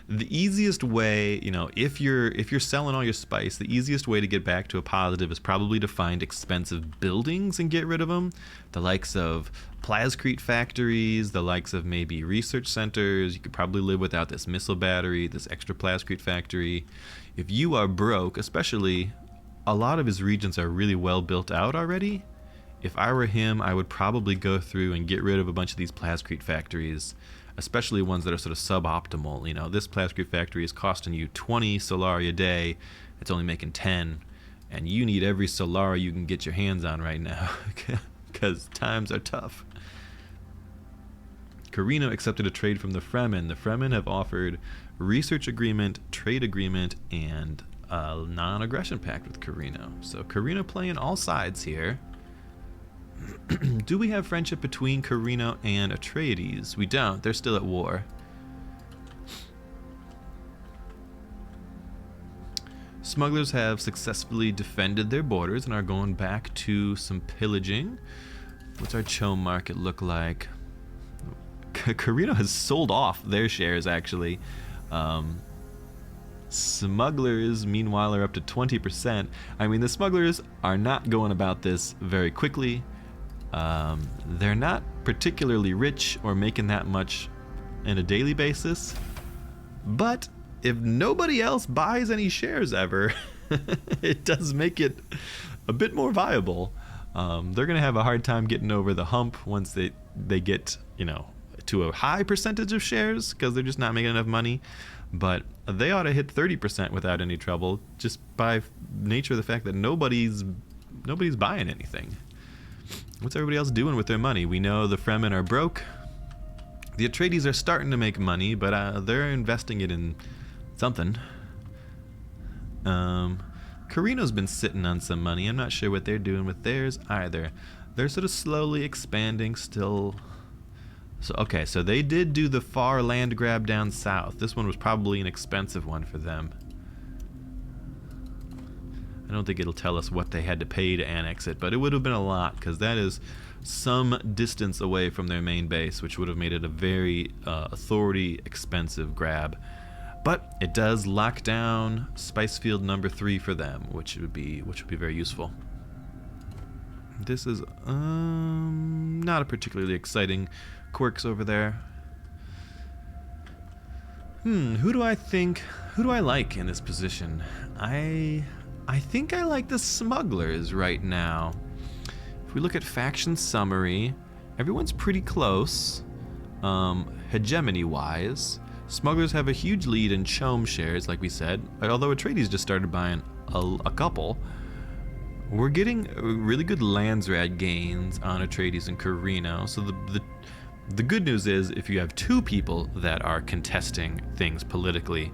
The easiest way, if you're selling all your spice, the easiest way to get back to a positive is probably to find expensive buildings and get rid of them. The likes of plascrete factories, the likes of maybe research centers. You could probably live without this missile battery, this extra plascrete factory. If you are broke, especially a lot of his regions are really well built out already. If I were him, I would probably go through and get rid of a bunch of these plascrete factories, especially ones that are sort of suboptimal. This plascrete factory is costing you 20 Solari a day. It's only making 10, and you need every Solari you can get your hands on right now because times are tough. Carino accepted a trade from the Fremen. The Fremen have offered research agreement, trade agreement, and a non-aggression pact with Carino. So Carino playing all sides here. Do we have friendship between Carino and Atreides? We don't. They're still at war. Smugglers have successfully defended their borders and are going back to some pillaging. What's our Chom market look like? Carino has sold off their shares, actually. Smugglers, meanwhile, are up to 20%. I mean, the smugglers are not going about this very quickly. They're not particularly rich or making that much on a daily basis. But if nobody else buys any shares ever, it does make it a bit more viable. They're going to have a hard time getting over the hump once they get, to a high percentage of shares because they're just not making enough money. But they ought to hit 30% without any trouble, just by nature of the fact that nobody's buying anything. What's everybody else doing with their money? We know the Fremen are broke. The Atreides are starting to make money, but they're investing it in something. Carino's been sitting on some money. I'm not sure what they're doing with theirs either. They're sort of slowly expanding still. So they did do the far land grab down south. This one was probably an expensive one for them. I don't think it'll tell us what they had to pay to annex it, but it would have been a lot, because that is some distance away from their main base, which would have made it a very authority expensive grab. But it does lock down Spicefield number 3 for them, which would be very useful. This is not a particularly exciting quirks over there. Who do I like in this position? I think I like the smugglers right now. If we look at faction summary, everyone's pretty close, hegemony-wise. Smugglers have a huge lead in Chom shares, like we said, although Atreides just started buying a couple. We're getting really good Landsraad gains on Atreides and Carino, so the good news is if you have 2 people that are contesting things politically,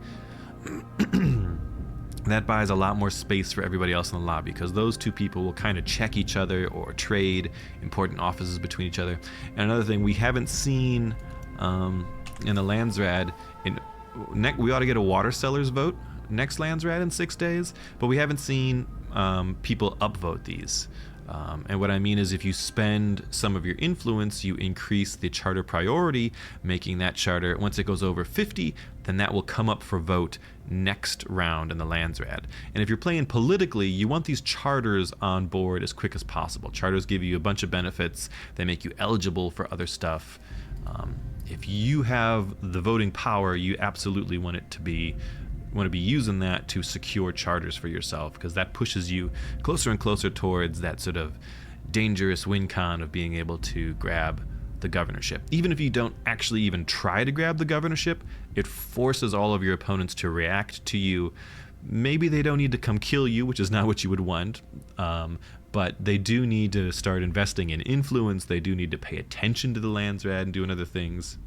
that buys a lot more space for everybody else in the lobby, because those two people will kind of check each other or trade important offices between each other. And another thing we haven't seen in the Landsraad, we ought to get a water sellers vote next Landsraad in 6 days, but we haven't seen people upvote these. And what I mean is, if you spend some of your influence, you increase the charter priority, making that charter, once it goes over 50, then that will come up for vote next round in the Landsraad. And if you're playing politically, you want these charters on board as quick as possible. Charters give you a bunch of benefits. They make you eligible for other stuff. If you have the voting power, you absolutely want to be using that to secure charters for yourself, because that pushes you closer and closer towards that sort of dangerous win con of being able to grab the governorship. Even if you don't actually even try to grab the governorship, it forces all of your opponents to react to you. Maybe they don't need to come kill you, which is not what you would want, but they do need to start investing in influence. They do need to pay attention to the Landsraad and doing other things.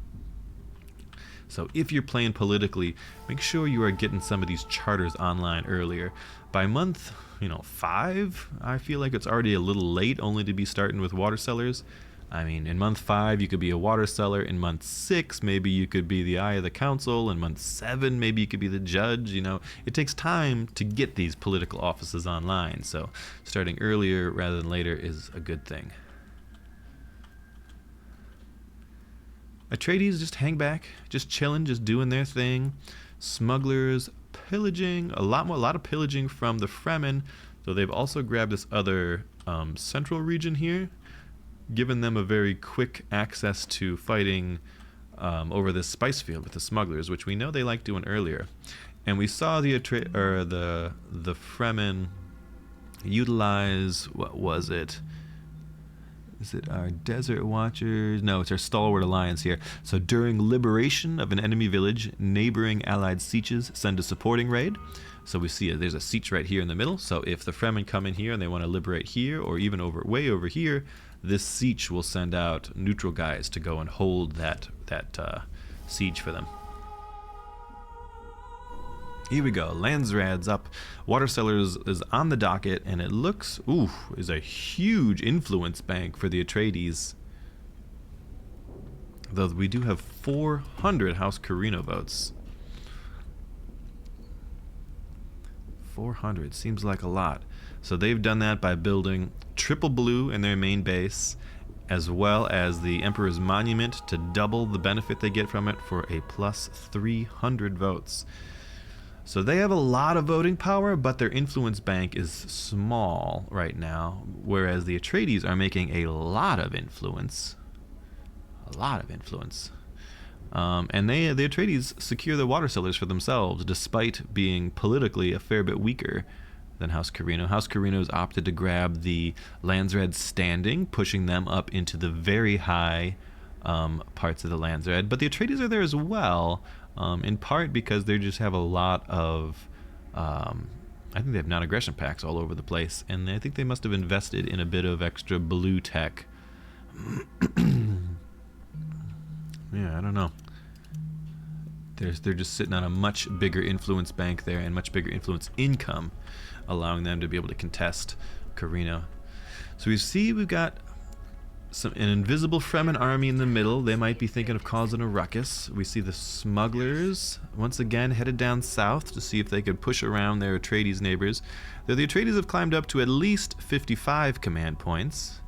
So if you're playing politically, make sure you are getting some of these charters online earlier. By month, 5, I feel like it's already a little late only to be starting with water sellers. I mean, in month 5, you could be a water seller. In month 6, maybe you could be the eye of the council. In month 7, maybe you could be the judge. It takes time to get these political offices online. So starting earlier rather than later is a good thing. Atreides just hang back, just chilling, just doing their thing. Smugglers pillaging, a lot of pillaging from the Fremen, though they've also grabbed this other central region here, giving them a very quick access to fighting over this spice field with the smugglers, which we know they like doing earlier. And we saw the Fremen utilize, what was it? Is it our Desert Watchers? No, it's our Stalwart Alliance here. So during liberation of an enemy village, neighboring allied sieges send a supporting raid. So we see there's a siege right here in the middle. So if the Fremen come in here and they want to liberate here, or even way over here, this siege will send out neutral guys to go and hold that siege for them. Here we go. Landsraad's up. Water Sellers is on the docket, and it looks, is a huge influence bank for the Atreides. Though we do have 400 House Carino votes. 400 seems like a lot. So they've done that by building triple blue in their main base, as well as the Emperor's Monument to double the benefit they get from it for a plus 300 votes. So they have a lot of voting power, but their influence bank is small right now, whereas the Atreides are making a lot of influence. And the Atreides secure the water sellers for themselves, despite being politically a fair bit weaker than House Carino. House Carino's opted to grab the Landsraad standing, pushing them up into the very high parts of the Landsraad. But the Atreides are there as well, in part because they just have a lot of, I think they have non-aggression packs all over the place, and I think they must have invested in a bit of extra blue tech. Yeah, I don't know. They're just sitting on a much bigger influence bank there and much bigger influence income, allowing them to be able to contest Carino. So we've got an invisible Fremen army in the middle. They might be thinking of causing a ruckus. We see the smugglers once again headed down south to see if they could push around their Atreides neighbors. Though the Atreides have climbed up to at least 55 command points,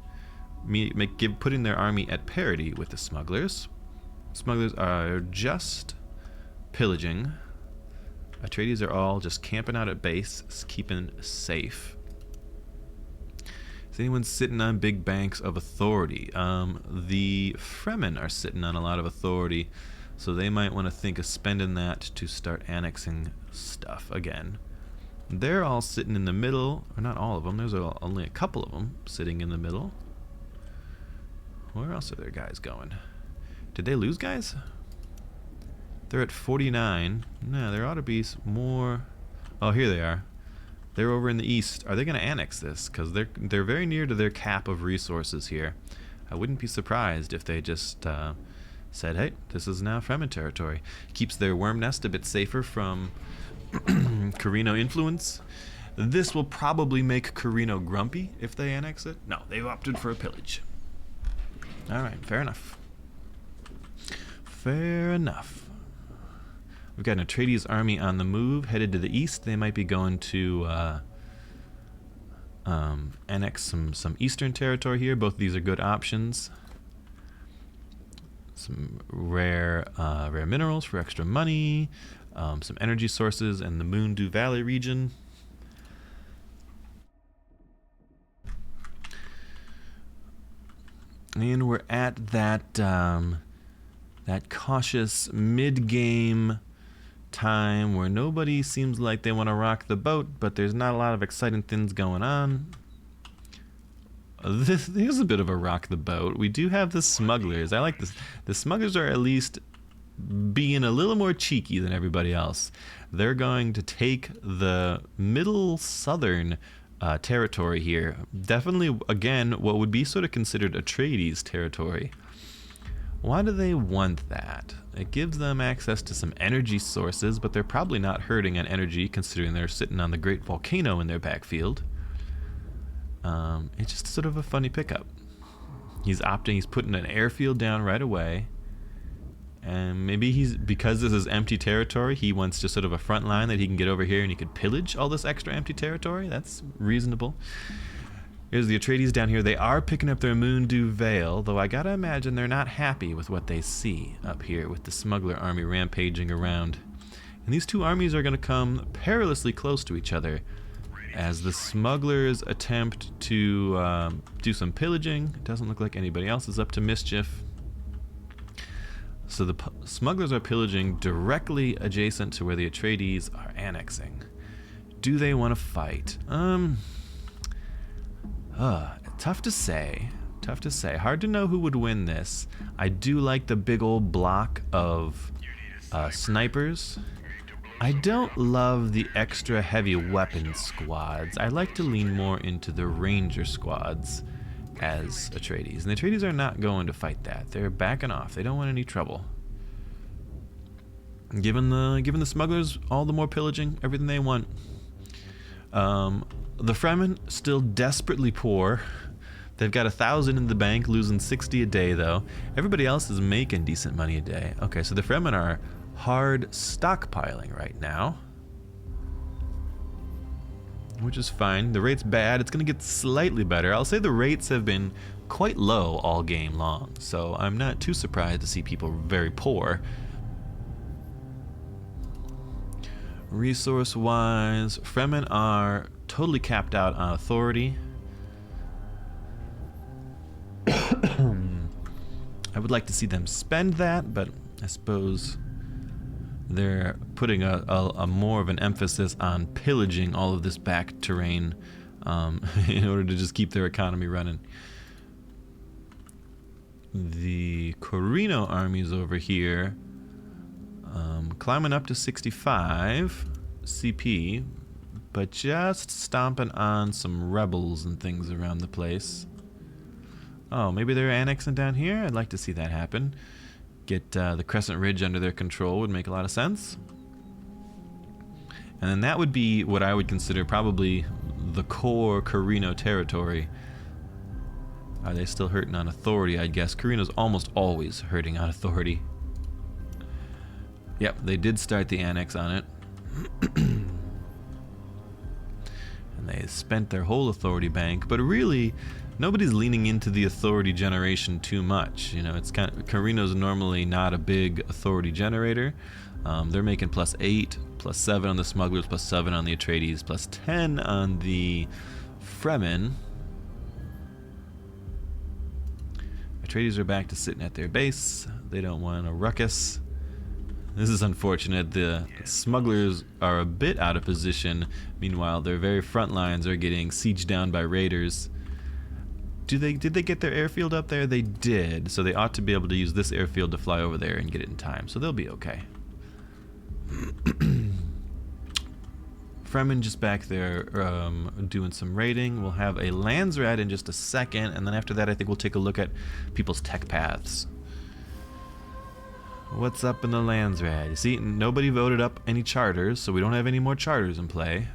putting their army at parity with the smugglers. Smugglers are just pillaging. Atreides are all just camping out at base, keeping safe. Is anyone sitting on big banks of authority? The Fremen are sitting on a lot of authority, so they might want to think of spending that to start annexing stuff again. They're all sitting in the middle, or not all of them, there's only a couple of them sitting in the middle. Where else are their guys going? Did they lose guys? They're at 49. No, there ought to be more. Oh, here they are. They're over in the east. Are they going to annex this? Because they're very near to their cap of resources here. I wouldn't be surprised if they just said, hey, this is now Fremen territory. Keeps their worm nest a bit safer from Carino influence. This will probably make Carino grumpy if they annex it. No, they've opted for a pillage. Alright, fair enough. Fair enough. We've got an Atreides army on the move, headed to the east. They might be going to annex some eastern territory here. Both of these are good options. Some rare minerals for extra money. Some energy sources in the Moondew Valley region. And we're at that that cautious mid-game time where nobody seems like they want to rock the boat, but there's not a lot of exciting things going on. Here's a bit of a rock the boat. We do have the smugglers. I like this. The smugglers are at least being a little more cheeky than everybody else. They're going to take the middle southern territory here. Definitely, again, what would be sort of considered Atreides territory. Why do they want that? It gives them access to some energy sources, but they're probably not hurting on energy considering they're sitting on the great volcano in their backfield. It's just sort of a funny pickup. He's putting an airfield down right away. And maybe because this is empty territory, he wants just sort of a front line that he can get over here and he could pillage all this extra empty territory. That's reasonable. Here's the Atreides down here. They are picking up their Moondew Vale, though I gotta imagine they're not happy with what they see up here with the smuggler army rampaging around. And these two armies are gonna come perilously close to each other as the smugglers attempt to do some pillaging. It doesn't look like anybody else is up to mischief. So the smugglers are pillaging directly adjacent to where the Atreides are annexing. Do they want to fight? Tough to say. Tough to say. Hard to know who would win this. I do like the big old block of snipers. I don't love the extra heavy weapon squads. I like to lean more into the ranger squads as Atreides. And the Atreides are not going to fight that. They're backing off. They don't want any trouble. Giving the smugglers all the more pillaging, everything they want. The Fremen still desperately poor. They've got 1,000 in the bank, losing 60 a day though. Everybody else is making decent money a day. Okay, so the Fremen are hard stockpiling right now, which is fine. The rate's bad. It's going to get slightly better. I'll say the rates have been quite low all game long, so I'm not too surprised to see people very poor. Resource-wise, Fremen are totally capped out on authority. I would like to see them spend that, but I suppose they're putting a more of an emphasis on pillaging all of this back terrain in order to just keep their economy running. The Carino armies over here climbing up to 65 CP, but just stomping on some rebels and things around the place. Oh, maybe they're annexing down here? I'd like to see that happen. Get the Crescent Ridge under their control would make a lot of sense. And then that would be what I would consider probably the core Carino territory. Are they still hurting on authority? I guess Carino's almost always hurting on authority. Yep, they did start the annex on it. And they spent their whole authority bank, but really nobody's leaning into the authority generation too much. You know, it's kind of, Carino's normally not a big authority generator. They're making +8, +7 on the smugglers, +7 on the Atreides, +10 on the Fremen. Atreides are back to sitting at their base. They don't want a ruckus. This is unfortunate. The smugglers are a bit out of position. Meanwhile, their very front lines are getting sieged down by raiders. Did they get their airfield up there? They did. So they ought to be able to use this airfield to fly over there and get it in time. So they'll be okay. Fremen just back there doing some raiding. We'll have a Landsraad in just a second, and then after that I think we'll take a look at people's tech paths. What's up in the Landsraad? You see, nobody voted up any charters, so we don't have any more charters in play.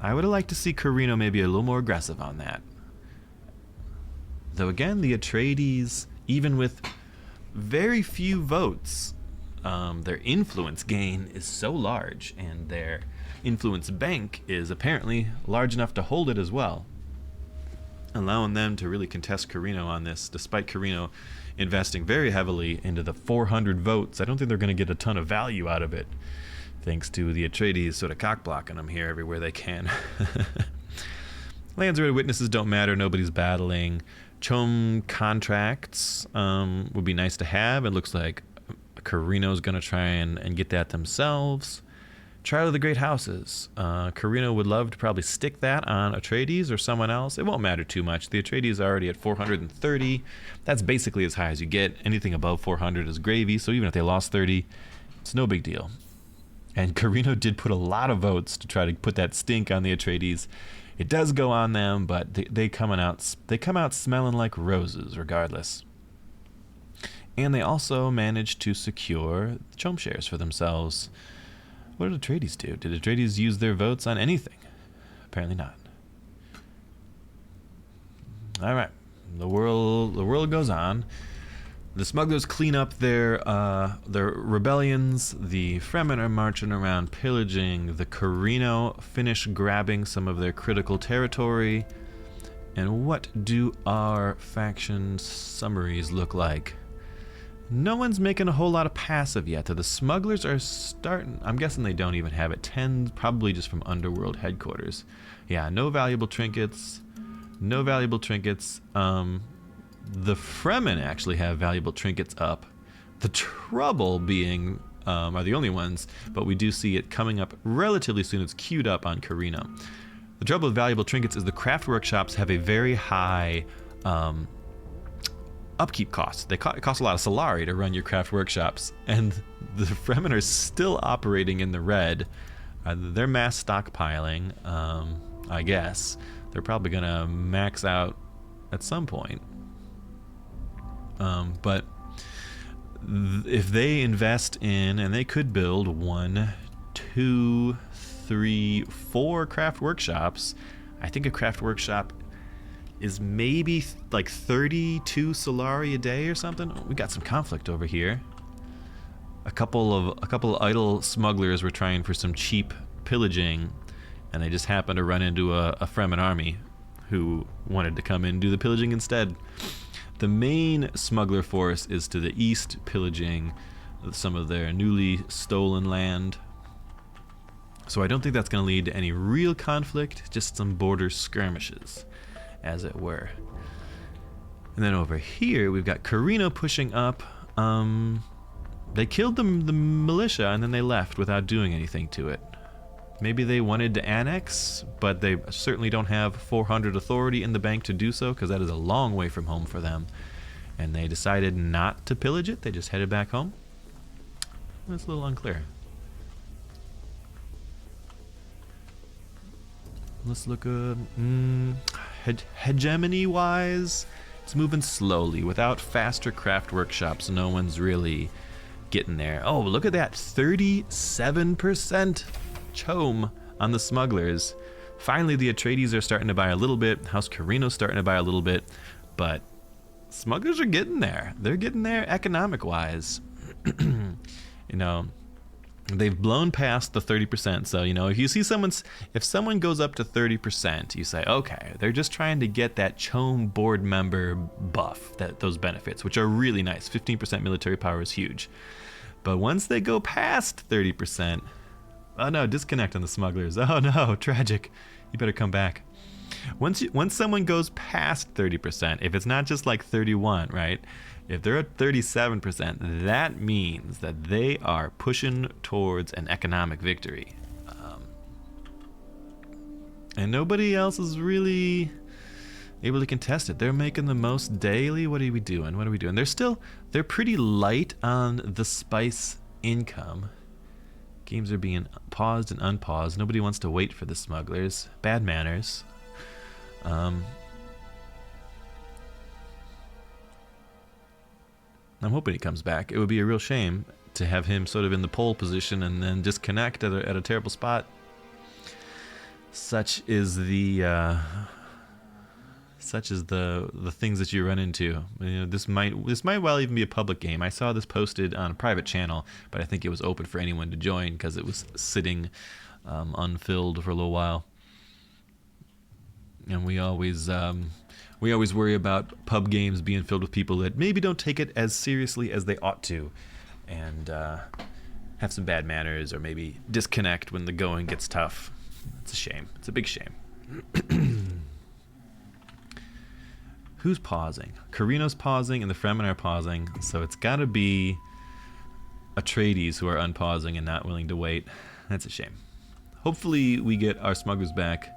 I would have liked to see Carino maybe a little more aggressive on that. Though again, the Atreides, even with very few votes, their influence gain is so large, and their influence bank is apparently large enough to hold it as well, allowing them to really contest Carino on this, despite Carino investing very heavily into the 400 votes. I don't think they're going to get a ton of value out of it, thanks to the Atreides sort of cock-blocking them here everywhere they can. Landsraad witnesses don't matter, nobody's battling. Chom contracts would be nice to have. It looks like Carino's going to try and get that themselves. Trial of the Great Houses. Carino would love to probably stick that on Atreides or someone else. It won't matter too much. The Atreides are already at 430. That's basically as high as you get. Anything above 400 is gravy, so even if they lost 30, it's no big deal. And Carino did put a lot of votes to try to put that stink on the Atreides. It does go on them, but they come out smelling like roses regardless. And they also managed to secure the Chom shares for themselves. What did Atreides do? Did Atreides use their votes on anything? Apparently not. All right, the world goes on. The smugglers clean up their rebellions. The Fremen are marching around pillaging. The Carino finish grabbing some of their critical territory. And what do our faction summaries look like? No one's making a whole lot of passive yet. The smugglers are starting. I'm guessing they don't even have it. 10 probably just from Underworld headquarters. Yeah, no valuable trinkets. No valuable trinkets. The Fremen actually have valuable trinkets up. The Trouble being are the only ones, but we do see it coming up relatively soon. It's queued up on Carino. The trouble with valuable trinkets is the craft workshops have a very high upkeep costs. It costs a lot of Solari to run your craft workshops, and the Fremen are still operating in the red. They're mass stockpiling, I guess. They're probably going to max out at some point. But if they invest in, and they could build 1, 2, 3, 4 craft workshops, I think a craft workshop is maybe like 32 Solari a day or something. We got some conflict over here. A couple of idle smugglers were trying for some cheap pillaging, and they just happened to run into a Fremen army who wanted to come in and do the pillaging instead. The main smuggler force is to the east, pillaging some of their newly stolen land. So I don't think that's going to lead to any real conflict, just some border skirmishes, as it were. And then over here, we've got Carino pushing up. They killed the militia, and then they left without doing anything to it. Maybe they wanted to annex, but they certainly don't have 400 authority in the bank to do so, because that is a long way from home for them. And they decided not to pillage it. They just headed back home. That's a little unclear. Let's look hegemony-wise. It's moving slowly. Without faster craft workshops, no one's really getting there. Oh, look at that. 37% Chom on the smugglers. Finally, the Atreides are starting to buy a little bit. House Carino's starting to buy a little bit. But smugglers are getting there. They're getting there economic-wise. You know, they've blown past the 30%. So, you know, if someone goes up to 30%, you say, okay, they're just trying to get that Chom board member buff, those benefits, which are really nice. 15% military power is huge. But once they go past 30%, oh no, disconnect on the smugglers. Oh no, tragic. You better come back. Once someone goes past 30%, if it's not just like 31, right? If they're at 37%, that means that they are pushing towards an economic victory. And nobody else is really able to contest it. They're making the most daily. What are we doing? They're pretty light on the spice income. Games are being paused and unpaused. Nobody wants to wait for the smugglers. Bad manners. I'm hoping he comes back. It would be a real shame. to have him sort of in the pole position and then disconnect at a terrible spot. Such is the things that you run into. This might well even be a public game. I saw this posted on a private channel, but I think it was open for anyone to join because it was sitting unfilled for a little while. And we always worry about pub games being filled with people that maybe don't take it as seriously as they ought to, and have some bad manners, or maybe disconnect when the going gets tough. It's a shame. It's a big shame. Who's pausing? Carino's pausing and the Fremen are pausing, so it's got to be Atreides who are unpausing and not willing to wait. That's a shame. Hopefully we get our smugglers back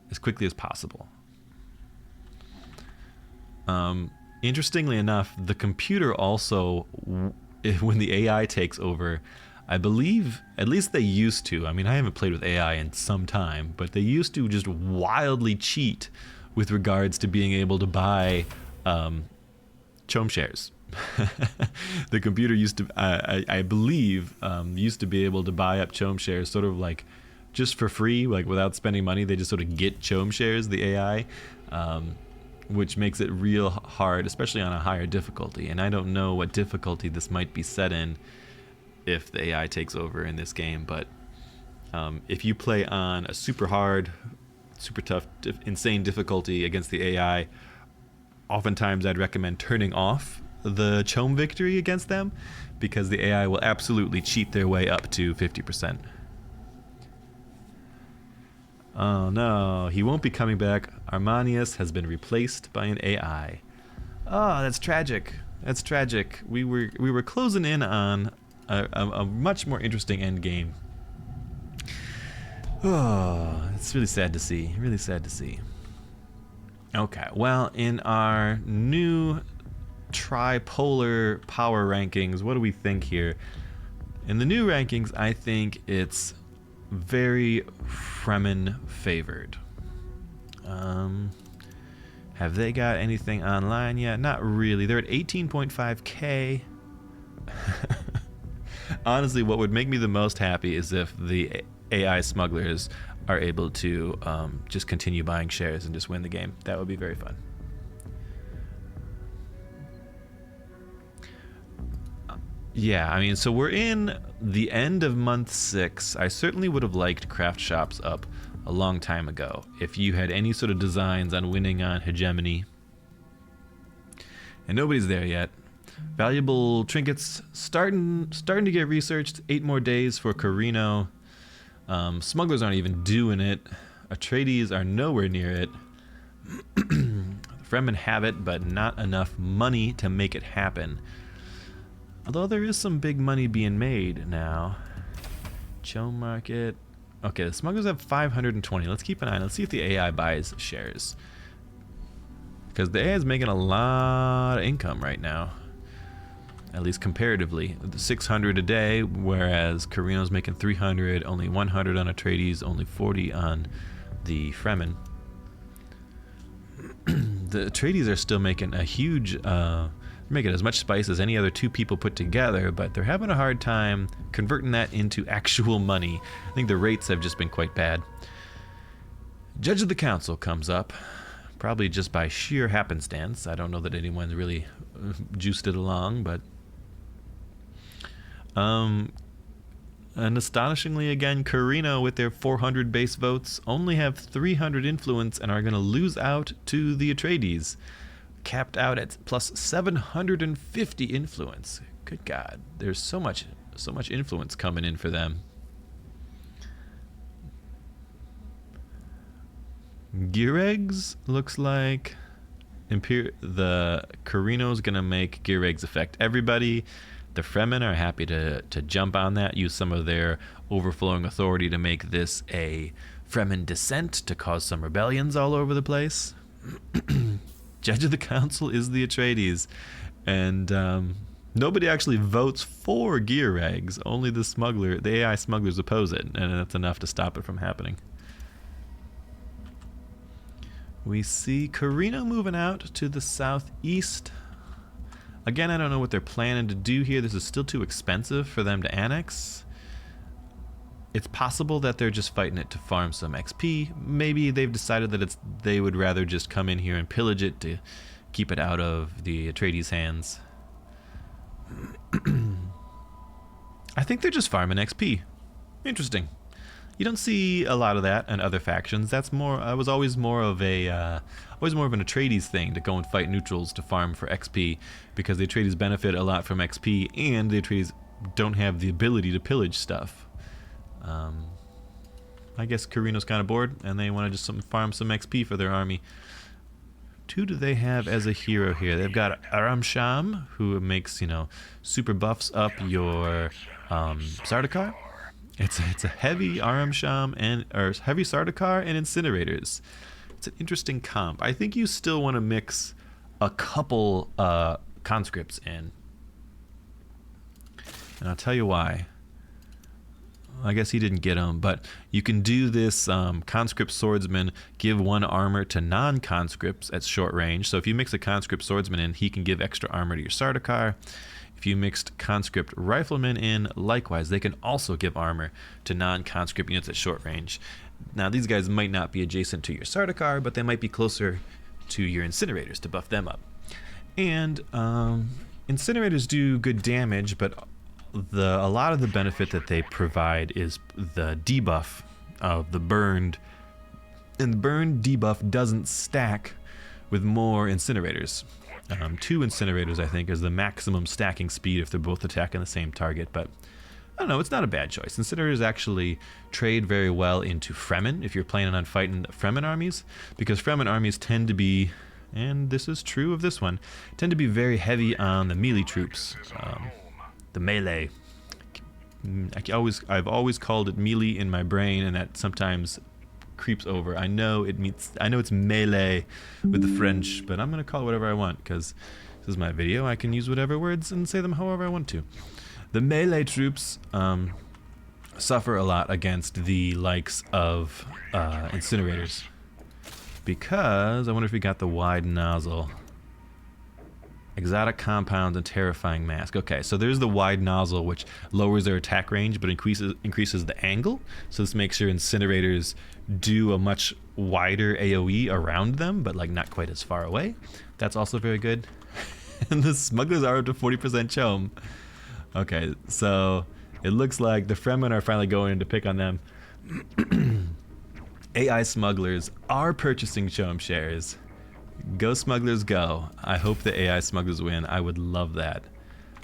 as quickly as possible. Interestingly enough, the computer also, when the AI takes over, I believe, at least they used to, I mean, I haven't played with AI in some time, but they used to just wildly cheat with regards to being able to buy Chom shares. The computer used to, I believe, used to be able to buy up Chom shares sort of like just for free, like without spending money. They just sort of get Chom shares, the AI, which makes it real hard, especially on a higher difficulty. And I don't know what difficulty this might be set in if the AI takes over in this game, but if you play on a super hard, super tough, insane difficulty against the AI, oftentimes I'd recommend turning off the Chom victory against them, because the AI will absolutely cheat their way up to 50%. Oh no, he won't be coming back. Armanius has been replaced by an AI. Oh, that's tragic. That's tragic. We were closing in on a much more interesting end game. Oh, it's really sad to see. Really sad to see. Okay, well, in our new tripolar power rankings, what do we think here? In the new rankings, I think it's very Fremen favored. Have they got anything online yet? Not really. They're at 18.5k. Honestly, what would make me the most happy is if the AI smugglers are able to just continue buying shares and just win the game. That would be very fun. Yeah, I mean, so we're in the end of month 6. I certainly would have liked craft shops up a long time ago. If you had any sort of designs on winning on hegemony, and nobody's there yet. Valuable trinkets starting to get researched. 8 more days for Carino. Smugglers aren't even doing it. Atreides are nowhere near it. The Fremen have it, but not enough money to make it happen. Although there is some big money being made now. Chom market. Okay, the smugglers have 520. Let's keep an eye on it. Let's see if the AI buys shares. Because the AI is making a lot of income right now. At least comparatively. 600 a day, whereas Carino's making 300, only 100 on Atreides, only 40 on the Fremen. The Atreides are still making a huge, making as much spice as any other 2 people put together, but they're having a hard time converting that into actual money. I think the rates have just been quite bad. Judge of the Council comes up, probably just by sheer happenstance. I don't know that anyone's really juiced it along, but and astonishingly again, Carino with their 400 base votes only have 300 influence and are going to lose out to the Atreides, capped out at plus 750 influence. Good God, there's so much influence coming in for them. Gear eggs looks like the Carino's gonna make gear eggs affect everybody. The Fremen are happy to jump on that, use some of their overflowing authority to make this a Fremen descent, to cause some rebellions all over the place. Judge of the Council is the Atreides, and nobody actually votes for gear eggs. Only the AI smugglers oppose it, and that's enough to stop it from happening. We see Carino moving out to the southeast. Again, I don't know what they're planning to do here. This is still too expensive for them to annex. It's possible that they're just fighting it to farm some XP. Maybe they've decided that they would rather just come in here and pillage it to keep it out of the Atreides' hands. I think they're just farming XP. Interesting. You don't see a lot of that in other factions. That's more. I was always more of an Atreides thing to go and fight neutrals to farm for XP, because the Atreides benefit a lot from XP, and the Atreides don't have the ability to pillage stuff. I guess Carino's kind of bored, and they want to just farm some XP for their army. Who do they have as a hero here? They've got Aram Sham, who makes, super buffs up your Sardaukar. It's a heavy Aram Sham or heavy Sardaukar and incinerators. It's an interesting comp. I think you still want to mix a couple conscripts in, and I'll tell you why. I guess he didn't get them, but you can do this conscript swordsman, give 1 armor to non-conscripts at short range. So if you mix a conscript swordsman in, he can give extra armor to your Sardaukar. If you mixed conscript riflemen in, likewise, they can also give armor to non-conscript units at short range. Now, these guys might not be adjacent to your Sardaukar, but they might be closer to your incinerators to buff them up. And incinerators do good damage, but a lot of the benefit that they provide is the debuff of the burned, and the burned debuff doesn't stack with more incinerators. 2 incinerators, I think, is the maximum stacking speed if they're both attacking the same target, but I don't know, it's not a bad choice. Incinerators actually trade very well into Fremen if you're planning on fighting Fremen armies, because Fremen armies tend to be, and this is true of this one, tend to be very heavy on the melee troops. The melee. I've always called it melee in my brain, and that sometimes creeps over. I know it's melee with the French, but I'm gonna call it whatever I want, because this is my video. I can use whatever words and say them however I want to. The melee troops suffer a lot against the likes of incinerators, because I wonder if we got the wide nozzle. Exotic compounds and terrifying mask. Okay, so there's the wide nozzle, which lowers their attack range but increases the angle. So this makes your incinerators do a much wider AoE around them, but like not quite as far away. That's also very good. And the smugglers are up to 40% chom. Okay, so it looks like the Fremen are finally going in to pick on them. AI smugglers are purchasing chom shares. Go smugglers go. I hope the AI smugglers win. I would love that.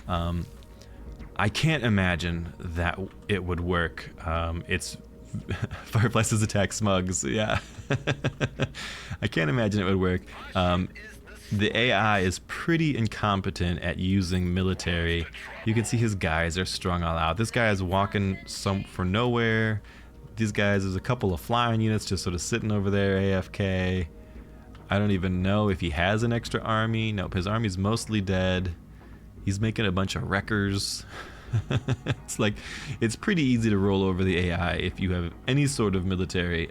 I can't imagine that it would work. It's Fireplaces attack smugs, yeah. I can't imagine it would work. The AI is pretty incompetent at using military. You can see his guys are strung all out. This guy is walking for nowhere. These guys, there's a couple of flying units just sort of sitting over there, AFK. I don't even know if he has an extra army. Nope, his army's mostly dead. He's making a bunch of wreckers. It's pretty easy to roll over the AI if you have any sort of military,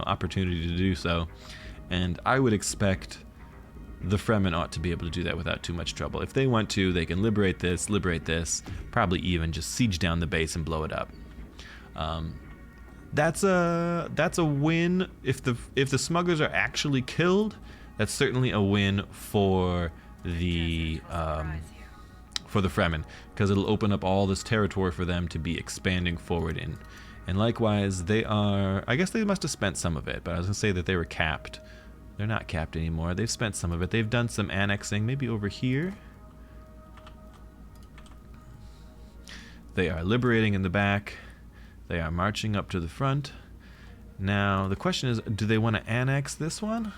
opportunity to do so. And I would expect the Fremen ought to be able to do that without too much trouble. If they want to, they can liberate this, probably even just siege down the base and blow it up. That's a win. If the smugglers are actually killed, that's certainly a win for the Fremen, because it'll open up all this territory for them to be expanding forward in. And likewise, I guess they must have spent some of it, but I was gonna say that they were capped. They're not capped anymore. They've spent some of it. They've done some annexing, maybe over here. They are liberating in the back. They are marching up to the front. Now, the question is, do they want to annex this one?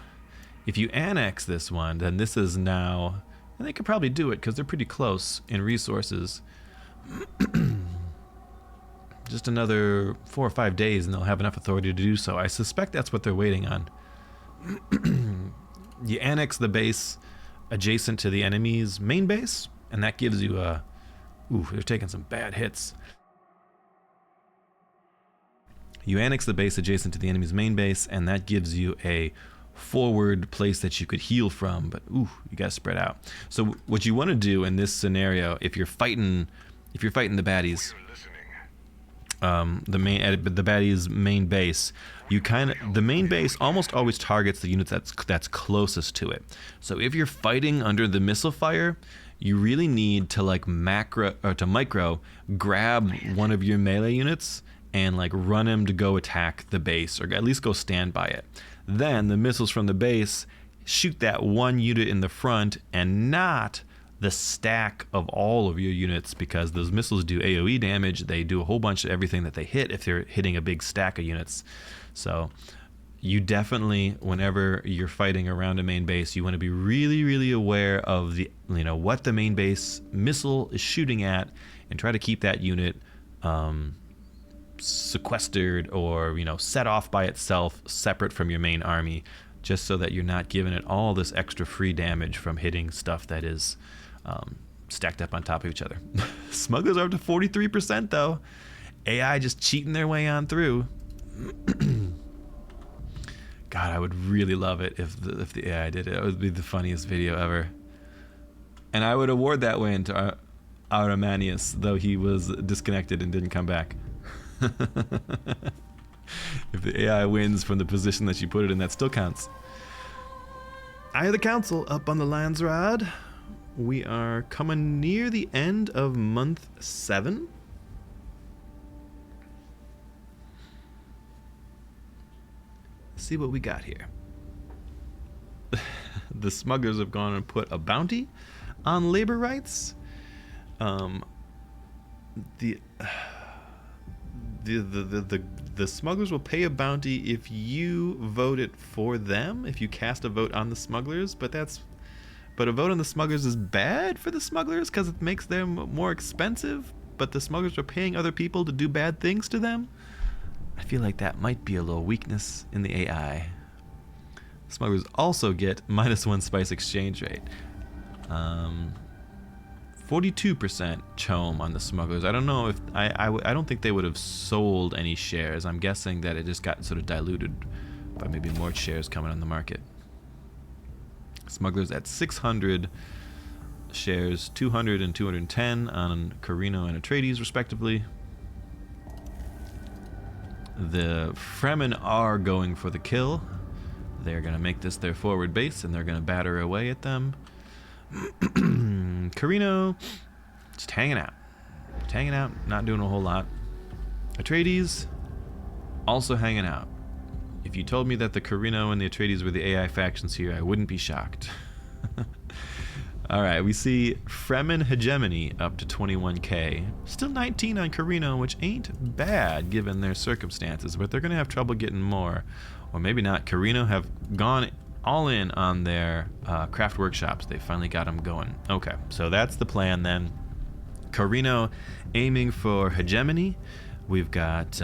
If you annex this one, then this is now, and they could probably do it because they're pretty close in resources. Just another 4 or 5 days and they'll have enough authority to do so. I suspect that's what they're waiting on. You annex the base adjacent to the enemy's main base, and that gives you a... Ooh, they're taking some bad hits. You annex the base adjacent to the enemy's main base, and that gives you a forward place that you could heal from, but ooh, you gotta spread out. So what you want to do in this scenario, if you're fighting the baddies, the baddies' main base, the main base almost always targets the units that's closest to it. So if you're fighting under the missile fire, you really need to like micro grab one of your melee units and like run him to go attack the base, or at least go stand by it. Then the missiles from the base shoot that one unit in the front and not the stack of all of your units, because those missiles do AoE damage. They do a whole bunch of everything that they hit if they're hitting a big stack of units. So you definitely, whenever you're fighting around a main base, you want to be really, really aware of the, what the main base missile is shooting at, and try to keep that unit sequestered or set off by itself, separate from your main army, just so that you're not giving it all this extra free damage from hitting stuff that is stacked up on top of each other. Smugglers are up to 43% though. AI just cheating their way on through. God, I would really love it if the AI did it. It would be the funniest video ever. And I would award that win to Aramanius, though he was disconnected and didn't come back. If the AI wins from the position that you put it in, that still counts. Eye of the Council up on the Landsraad. We are coming near the end of month 7. Let's see what we got here. The smugglers have gone and put a bounty on labor rights. The smugglers will pay a bounty if you vote it for them, if you cast a vote on the smugglers, but a vote on the smugglers is bad for the smugglers because it makes them more expensive, but the smugglers are paying other people to do bad things to them. I feel like that might be a little weakness in the AI. Smugglers also get -1 spice exchange rate. 42% chome on the smugglers. I don't know if I don't think they would have sold any shares. I'm guessing that it just got sort of diluted by maybe more shares coming on the market. Smugglers at 600 shares, 200 and 210 on Carino and Atreides respectively. The Fremen are going for the kill. They're going to make this their forward base and they're going to batter away at them. Carino, just hanging out, not doing a whole lot. Atreides, also hanging out. If you told me that the Carino and the Atreides were the AI factions here, I wouldn't be shocked. Alright, we see Fremen hegemony up to 21k. Still 19 on Carino, which ain't bad given their circumstances, but they're going to have trouble getting more. Or maybe not. Carino have gone all in on their craft workshops. They finally got them going. Okay, so that's the plan then. Carino aiming for hegemony. We've got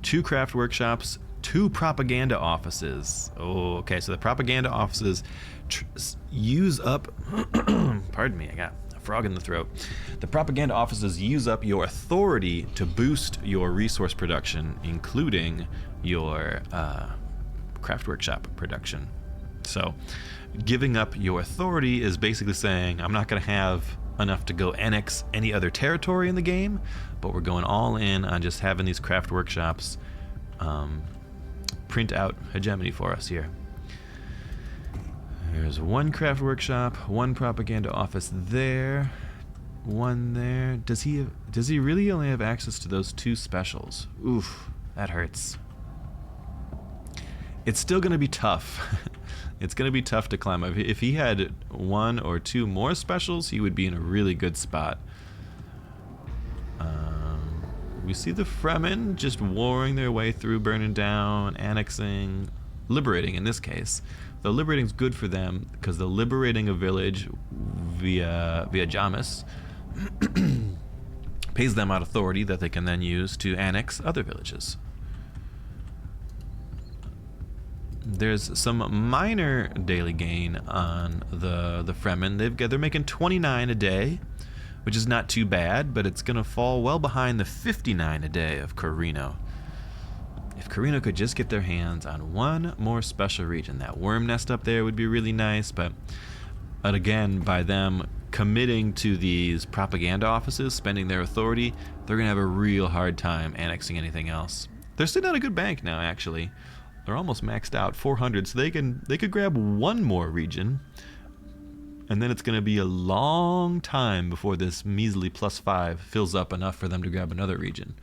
2 craft workshops, 2 propaganda offices. Oh, okay, so the propaganda offices use up... Pardon me, I got a frog in the throat. The propaganda offices use up your authority to boost your resource production, including your craft workshop production. So giving up your authority is basically saying, I'm not going to have enough to go annex any other territory in the game, but we're going all in on just having these craft workshops print out hegemony for us here. There's 1 craft workshop, 1 propaganda office there, 1 there. Does he really only have access to those 2 specials? Oof, that hurts. It's still going to be tough. It's going to be tough to climb up. If he had 1 or 2 more specials, he would be in a really good spot. We see the Fremen just warring their way through, burning down, annexing, liberating in this case. Though liberating's good for them because they're liberating a village via Jamis, pays them out authority that they can then use to annex other villages. There's some minor daily gain on the Fremen. They're making 29 a day, which is not too bad, but it's going to fall well behind the 59 a day of Carino. If If Carino could just get their hands on one more special region, that worm nest up there would be really nice, but again, by them committing to these propaganda offices, spending their authority, they're going to have a real hard time annexing anything else. They're sitting on a good bank now, actually. They're almost maxed out, 400, so they could grab one more region, and then it's going to be a long time before this measly +5 fills up enough for them to grab another region.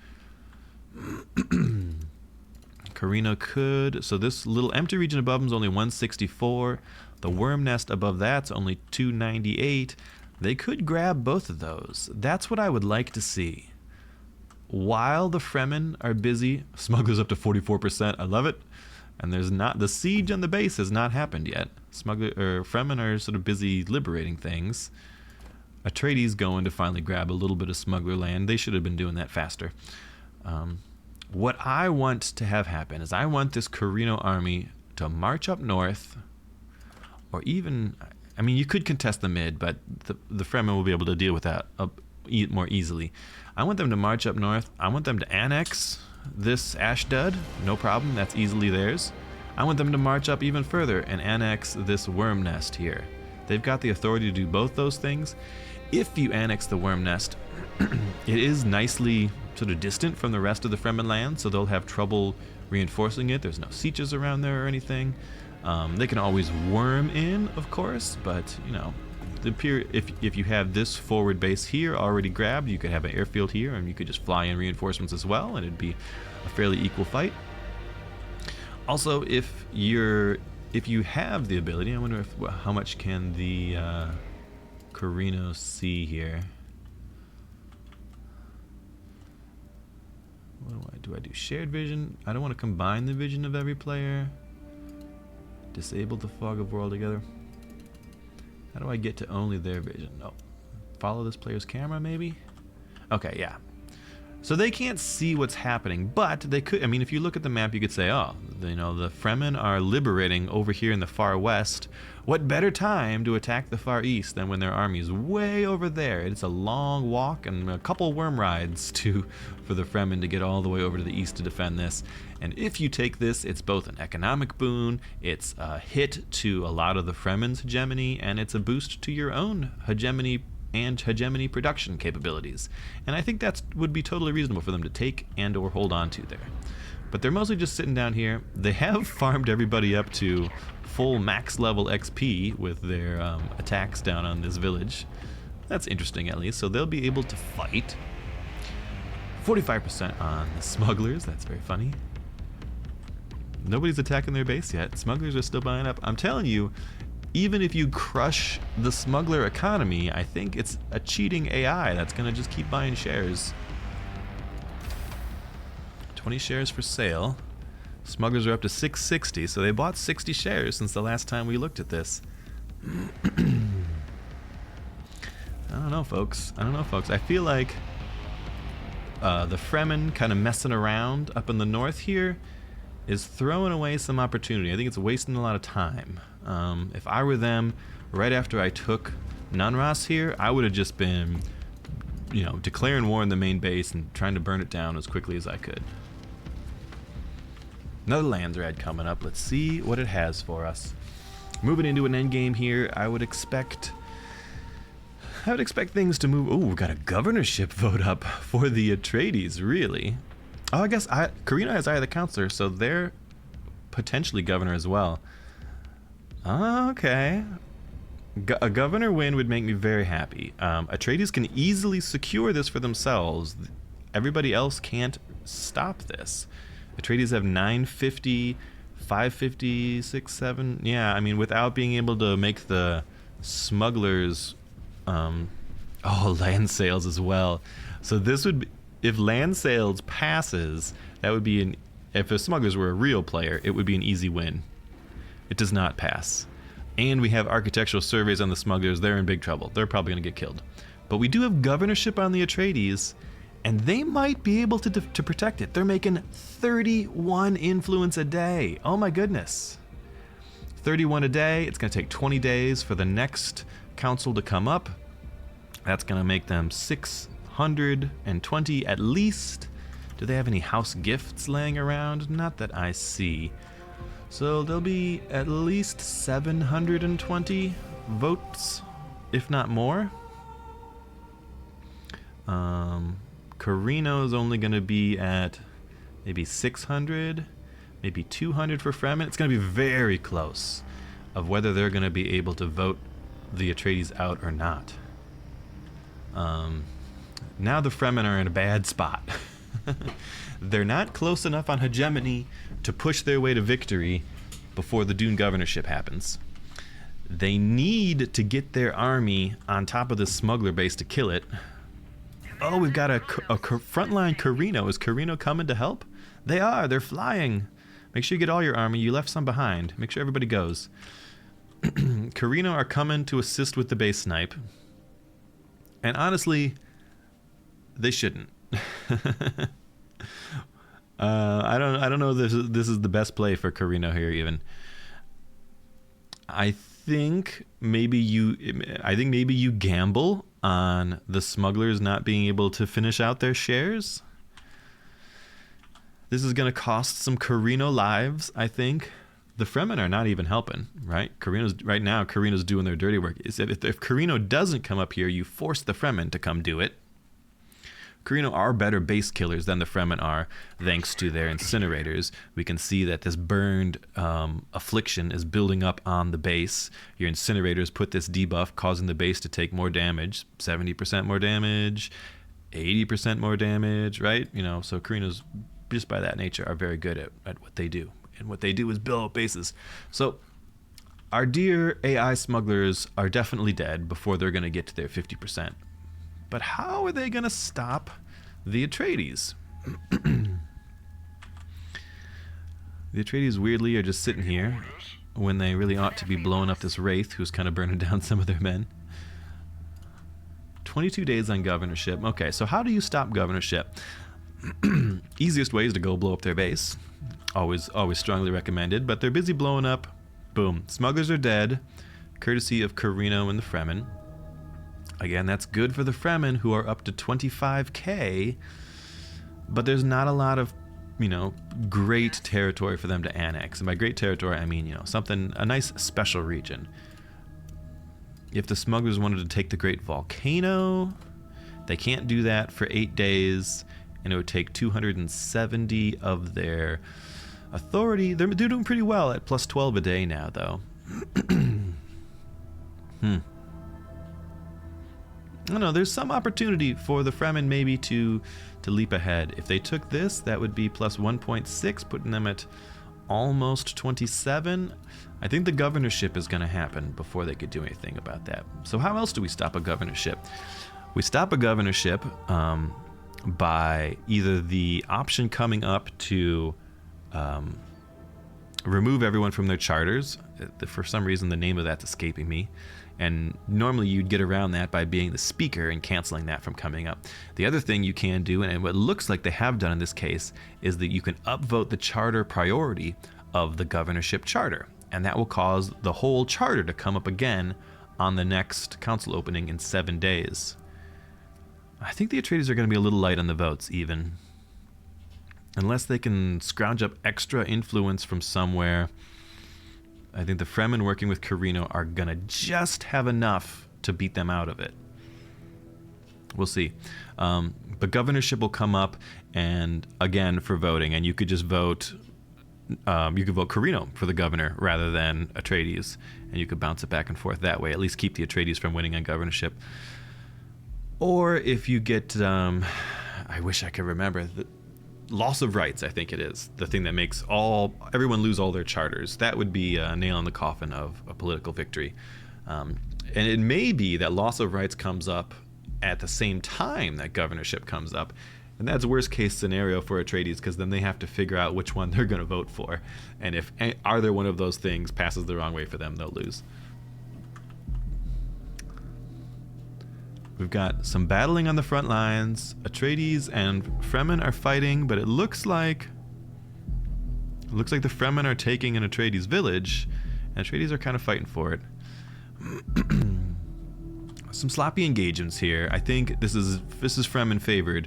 Carino could, so this little empty region above them is only 164. The worm nest above that's only 298. They could grab both of those. That's what I would like to see. While the Fremen are busy, smugglers up to 44%. I love it. And there's not, the siege on the base has not happened yet. Fremen are sort of busy liberating things. Atreides going to finally grab a little bit of smuggler land. They should have been doing that faster. What I want to have happen is I want this Carino army to march up north, or even, I mean, you could contest the mid, but the Fremen will be able to deal with that more easily. I want them to march up north. I want them to annex this Ashdod, no problem, that's easily theirs. I want them to march up even further and annex this worm nest here. They've got the authority to do both those things. If you annex the worm nest, it is nicely sort of distant from the rest of the Fremen land, so they'll have trouble reinforcing it. There's no sieges around there or anything. They can always worm in, of course, but you know, if you have this forward base here already grabbed, you could have an airfield here, and you could just fly in reinforcements as well, and it'd be a fairly equal fight. Also, if you have the ability, I wonder how much can the Carino see here. What do I do? Shared vision? I don't want to combine the vision of every player. Disable the fog of war altogether. How do I get to only their vision? Oh, follow this player's camera, maybe? Okay, yeah. So they can't see what's happening, but they could. I mean, if you look at the map, you could say, oh, you know, the Fremen are liberating over here in the far west. What better time to attack the far east than when their army's way over there? It's a long walk and a couple worm rides for the Fremen to get all the way over to the east to defend this. And if you take this, it's both an economic boon, it's a hit to a lot of the Fremen's hegemony, and it's a boost to your own hegemony and hegemony production capabilities. And I think that would be totally reasonable for them to take and or hold on to there. But they're mostly just sitting down here. They have farmed everybody up to full max level XP with their attacks down on this village. That's interesting, at least. So they'll be able to fight. 45% on the smugglers. That's very funny. Nobody's attacking their base yet. Smugglers are still buying up. I'm telling you, even if you crush the smuggler economy, I think it's a cheating AI that's going to just keep buying shares. 20 shares for sale. Smugglers are up to 660, so they bought 60 shares since the last time we looked at this. I don't know, folks. I feel like the Fremen kind of messing around up in the north here is throwing away some opportunity. I think it's wasting a lot of time. If I were them, right after I took Nunras here, I would have just been, you know, declaring war in the main base and trying to burn it down as quickly as I could. Another Landsraad coming up. Let's see what it has for us. Moving into an endgame here, I would expect things to move. Oh, we've got a governorship vote up for the Atreides, really. Oh, I guess Carino has Eye of the Counselor, so they're potentially governor as well. Okay. A governor win would make me very happy. Atreides can easily secure this for themselves. Everybody else can't stop this. Atreides have 950, 550, 6, 7. Yeah, I mean, without being able to make the smugglers, land sales as well. So this would be, if land sales passes, that would be if the smugglers were a real player, it would be an easy win. It does not pass. And we have architectural surveys on the smugglers. They're in big trouble. They're probably going to get killed. But we do have governorship on the Atreides, and they might be able to protect it. They're making 31 influence a day. Oh my goodness. 31 a day. It's going to take 20 days for the next council to come up. That's going to make them 620 at least. Do they have any house gifts laying around? Not that I see. So there'll be at least 720 votes, if not more. Carino's only going to be at maybe 600, maybe 200 for Fremen. It's going to be very close of whether they're going to be able to vote the Atreides out or not. Now the Fremen are in a bad spot. They're not close enough on hegemony to push their way to victory before the Dune governorship happens. They need to get their army on top of this smuggler base to kill it. Oh, we've got a frontline Carino. Is Carino coming to help? They are. They're flying. Make sure you get all your army. You left some behind. Make sure everybody goes. Carino are coming to assist with the base snipe. And honestly, they shouldn't. I don't know if this is the best play for Carino here even. I think maybe you gamble on the smugglers not being able to finish out their shares. This is going to cost some Carino lives, I think. The Fremen are not even helping, right? Carino's doing their dirty work. If Carino doesn't come up here, you force the Fremen to come do it. Carino are better base killers than the Fremen are, thanks to their incinerators. We can see that this burned affliction is building up on the base. Your incinerators put this debuff, causing the base to take more damage, 70% more damage, 80% more damage, right? So Carino's, just by that nature, are very good at what they do. And what they do is build up bases. So our dear AI smugglers are definitely dead before they're going to get to their 50%. But how are they going to stop the Atreides? The Atreides weirdly are just sitting here when they really ought to be blowing up this Wraith who's kind of burning down some of their men. 22 days on governorship. Okay, so how do you stop governorship? Easiest way is to go blow up their base. Always strongly recommended, but they're busy blowing up. Boom. Smugglers are dead, courtesy of Carino and the Fremen. Again, that's good for the Fremen, who are up to 25k, but there's not a lot of, great territory for them to annex. And by great territory, I mean, a nice special region. If the smugglers wanted to take the Great Volcano, they can't do that for 8 days, and it would take 270 of their authority. They're doing pretty well at plus 12 a day now, though. I don't know, there's some opportunity for the Fremen maybe to leap ahead. If they took this, that would be plus 1.6, putting them at almost 27. I think the governorship is going to happen before they could do anything about that. So how else do we stop a governorship? We stop a governorship by either the option coming up to remove everyone from their charters. For some reason, the name of that's escaping me. And normally you'd get around that by being the speaker and canceling that from coming up. The other thing you can do, and what looks like they have done in this case, is that you can upvote the charter priority of the governorship charter. And that will cause the whole charter to come up again on the next council opening in 7 days. I think the Atreides are going to be a little light on the votes, even. Unless they can scrounge up extra influence from somewhere. I think the Fremen working with Carino are going to just have enough to beat them out of it. We'll see. But governorship will come up, and again, for voting. And you could just vote... you could vote Carino for the governor rather than Atreides. And you could bounce it back and forth that way. At least keep the Atreides from winning on governorship. Or if you get... I wish I could remember... loss of rights, I think it is the thing that makes everyone lose all their charters. That would be a nail in the coffin of a political victory. And it may be that loss of rights comes up at the same time that governorship comes up, and that's worst case scenario for Atreides, because then they have to figure out which one they're going to vote for, and if either one of those things passes the wrong way for them, they'll lose. We've got some battling on the front lines. Atreides and Fremen are fighting, but it looks like the Fremen are taking an Atreides village, and Atreides are kind of fighting for it. Some sloppy engagements here. I think this is Fremen favored.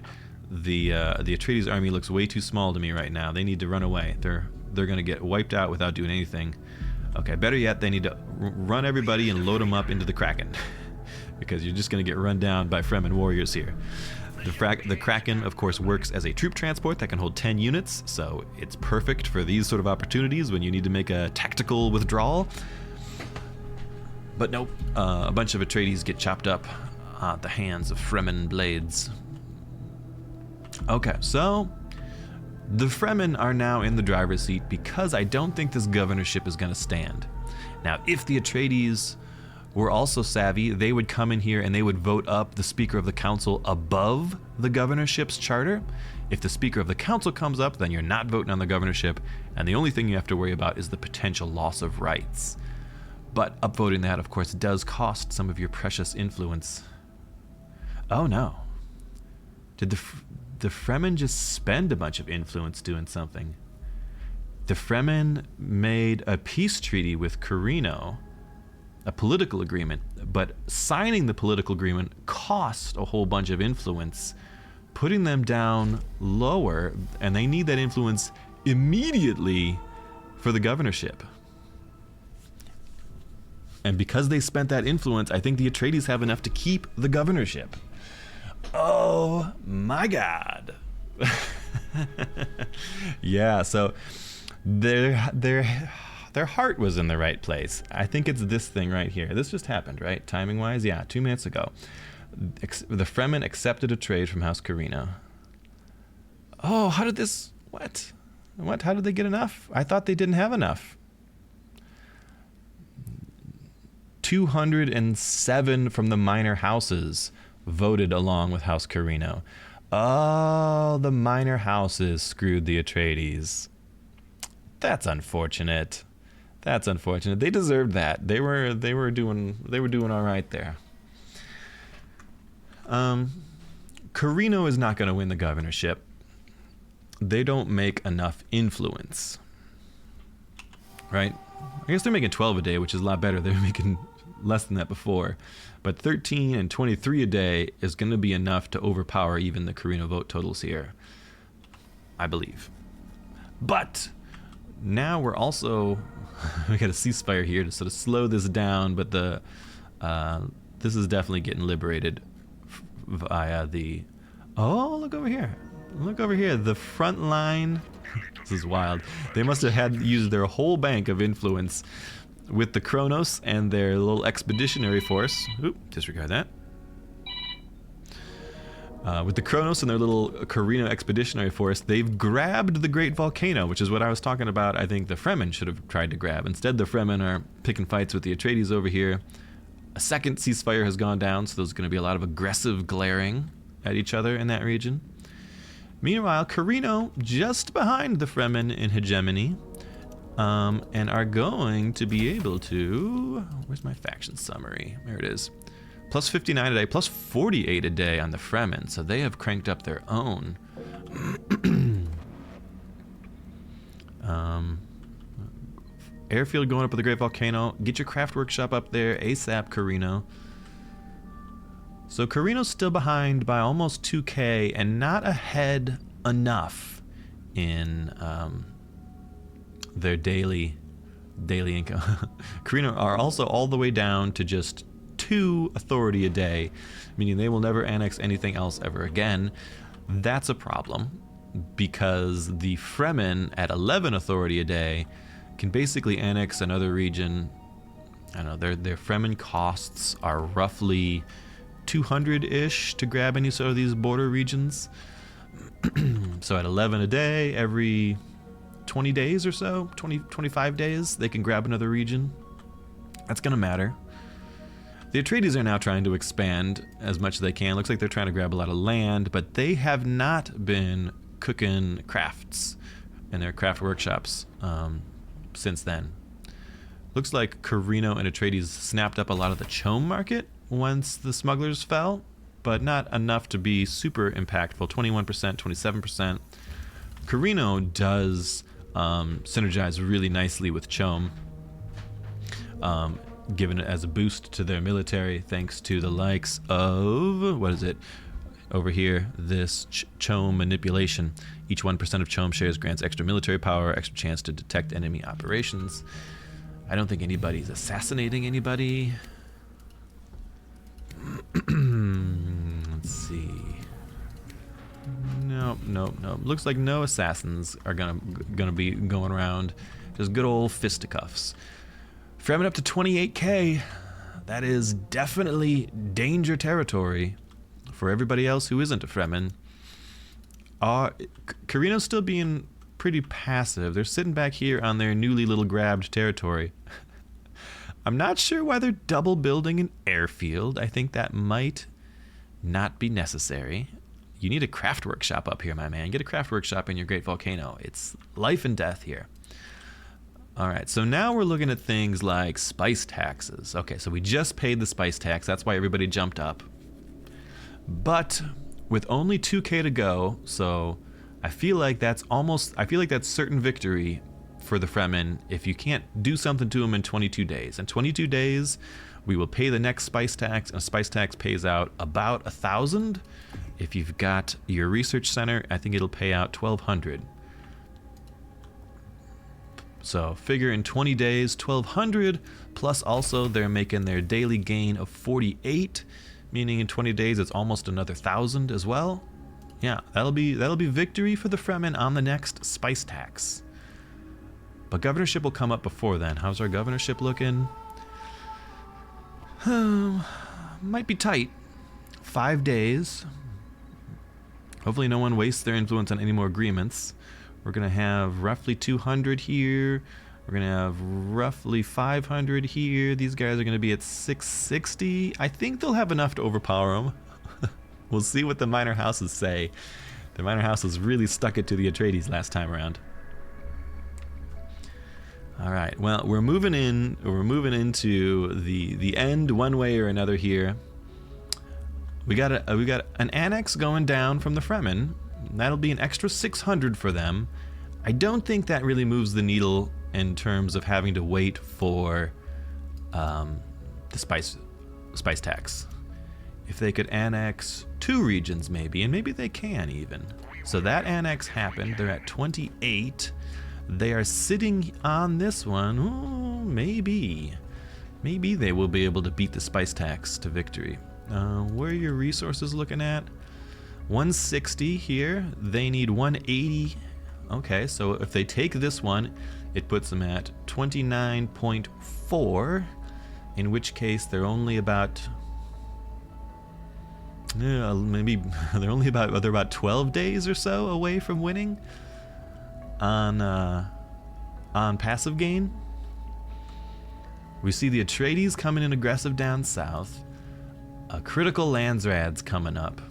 The Atreides army looks way too small to me right now. They need to run away. They're gonna get wiped out without doing anything. Okay, better yet, they need to run everybody and load them up into the Kraken, because you're just gonna get run down by Fremen warriors here. The Kraken, of course, works as a troop transport that can hold 10 units, so it's perfect for these sort of opportunities when you need to make a tactical withdrawal. But nope, a bunch of Atreides get chopped up at the hands of Fremen blades. Okay, so the Fremen are now in the driver's seat because I don't think this governorship is going to stand. Now, if the Atreides were also savvy, they would come in here and they would vote up the Speaker of the Council above the governorship's charter. If the Speaker of the Council comes up, then you're not voting on the governorship, and the only thing you have to worry about is the potential loss of rights. But upvoting that, of course, does cost some of your precious influence. Oh no. Did the Fremen just spend a bunch of influence doing something? The Fremen made a peace treaty with Carino, a political agreement, but signing the political agreement cost a whole bunch of influence, putting them down lower, and they need that influence immediately for the governorship. And because they spent that influence, I think the Atreides have enough to keep the governorship. Oh my god. Yeah, so their heart was in the right place. I think it's this thing right here. This just happened, right? Timing wise, yeah, 2 minutes ago. The Fremen accepted a trade from House Carino. Oh, how did this... What? How did they get enough? I thought they didn't have enough. 207 from the minor houses voted along with House Carino. Oh, the minor houses screwed the Atreides. That's unfortunate. That's unfortunate. They deserved that. They were doing all right there. Carino is not going to win the governorship. They don't make enough influence. Right? I guess they're making 12 a day, which is a lot better. They were making less than that before. But 13 and 23 a day is going to be enough to overpower even the Carino vote totals here, I believe. But now we're also... we got a ceasefire here to sort of slow this down, but this is definitely getting liberated via the... Oh, look over here. Look over here. The front line... This is wild. They must have used their whole bank of influence with the Kronos and their little expeditionary force. Oop, disregard that. With the Kronos and their little Carino expeditionary force, they've grabbed the Great Volcano, which is what I was talking about. I think the Fremen should have tried to grab. Instead, the Fremen are picking fights with the Atreides over here. A second ceasefire has gone down, so there's going to be a lot of aggressive glaring at each other in that region. Meanwhile, Carino just behind the Fremen in hegemony, and are going to be able to... Where's my faction summary? There it is. Plus 59 a day, plus 48 a day on the Fremen, so they have cranked up their own. Airfield going up with the Great Volcano. Get your craft workshop up there ASAP, Carino. So Carino's still behind by almost 2k and not ahead enough in their daily income. Carino are also all the way down to just 2 authority a day, meaning they will never annex anything else ever again. That's a problem because the Fremen at 11 authority a day can basically annex another region. I don't know, their Fremen costs are roughly 200-ish to grab any sort of these border regions. So at 11 a day, every 20 days or so, 25 days, they can grab another region. That's gonna matter. The Atreides are now trying to expand as much as they can. Looks like they're trying to grab a lot of land, but they have not been cooking crafts in their craft workshops since then. Looks like Carino and Atreides snapped up a lot of the Chom market once the smugglers fell, but not enough to be super impactful. 21%, 27%. Carino does synergize really nicely with Chom, given it as a boost to their military thanks to the likes of, what is it? over here, this Chome manipulation. Each 1% of Chome shares grants extra military power, extra chance to detect enemy operations. I don't think anybody's assassinating anybody. Let's see. Nope. Looks like no assassins are gonna be going around. Just good old fisticuffs. Fremen up to 28k. That is definitely danger territory for everybody else who isn't a Fremen. Carino's still being pretty passive. They're sitting back here on their newly little grabbed territory. I'm not sure why they're double building an airfield. I think that might not be necessary. You need a craft workshop up here, my man. Get a craft workshop in your Great Volcano. It's life and death here. All right, so now we're looking at things like spice taxes. Okay, so we just paid the spice tax. That's why everybody jumped up. But with only 2k to go, so I feel like that's certain victory for the Fremen if you can't do something to them in 22 days. In 22 days, we will pay the next spice tax, and a spice tax pays out about 1,000. If you've got your research center, I think it'll pay out 1,200. So figure in 20 days, 1,200, plus also they're making their daily gain of 48, meaning in 20 days it's almost another 1,000 as well. Yeah, that'll be victory for the Fremen on the next spice tax. But governorship will come up before then. How's our governorship looking? Might be tight. 5 days. Hopefully no one wastes their influence on any more agreements. We're going to have roughly 200 here. We're going to have roughly 500 here. These guys are going to be at 660. I think they'll have enough to overpower them. We'll see what the minor houses say. The minor houses really stuck it to the Atreides last time around. All right, well, we're moving into the end one way or another here. We got an annex going down from the Fremen. That'll be an extra 600 for them. I don't think that really moves the needle in terms of having to wait for the spice tax. If they could annex 2 regions maybe, and maybe they can even. So that annex happened. They're at 28. They are sitting on this one. Ooh, maybe they will be able to beat the spice tax to victory. Where are your resources looking at? 160 here. They need 180. Okay, so if they take this one, it puts them at 29.4, in which case they're only about they're about 12 days or so away from winning on passive gain. We see the Atreides coming in aggressive down south. A critical Landsraad's coming up.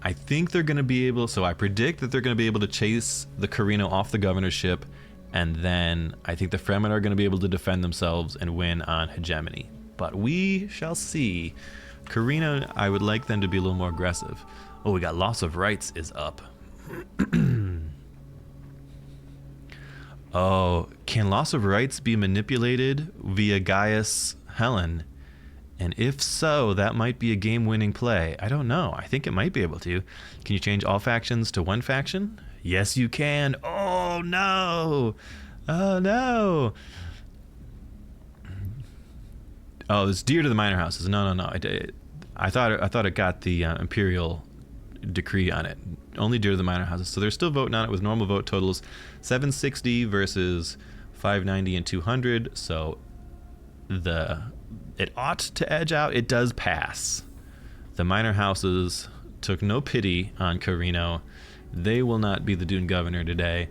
I think they're going to be able, so I predict that they're going to be able to chase the Carino off the governorship, and then I think the Fremen are going to be able to defend themselves and win on hegemony. But we shall see. Carino, I would like them to be a little more aggressive. Oh, we got loss of rights is up. Oh, can loss of rights be manipulated via Gaius Helen? And if so, that might be a game-winning play. I don't know. I think it might be able to. Can you change all factions to one faction? Yes, you can. Oh, no. Oh, no. Oh, it's dear to the minor houses. No. I thought it got the imperial decree on it. Only dear to the minor houses. So they're still voting on it with normal vote totals. 760 versus 590 and 200. So it ought to edge out. It does pass. The minor houses took no pity on Carino. They will not be the Dune governor today.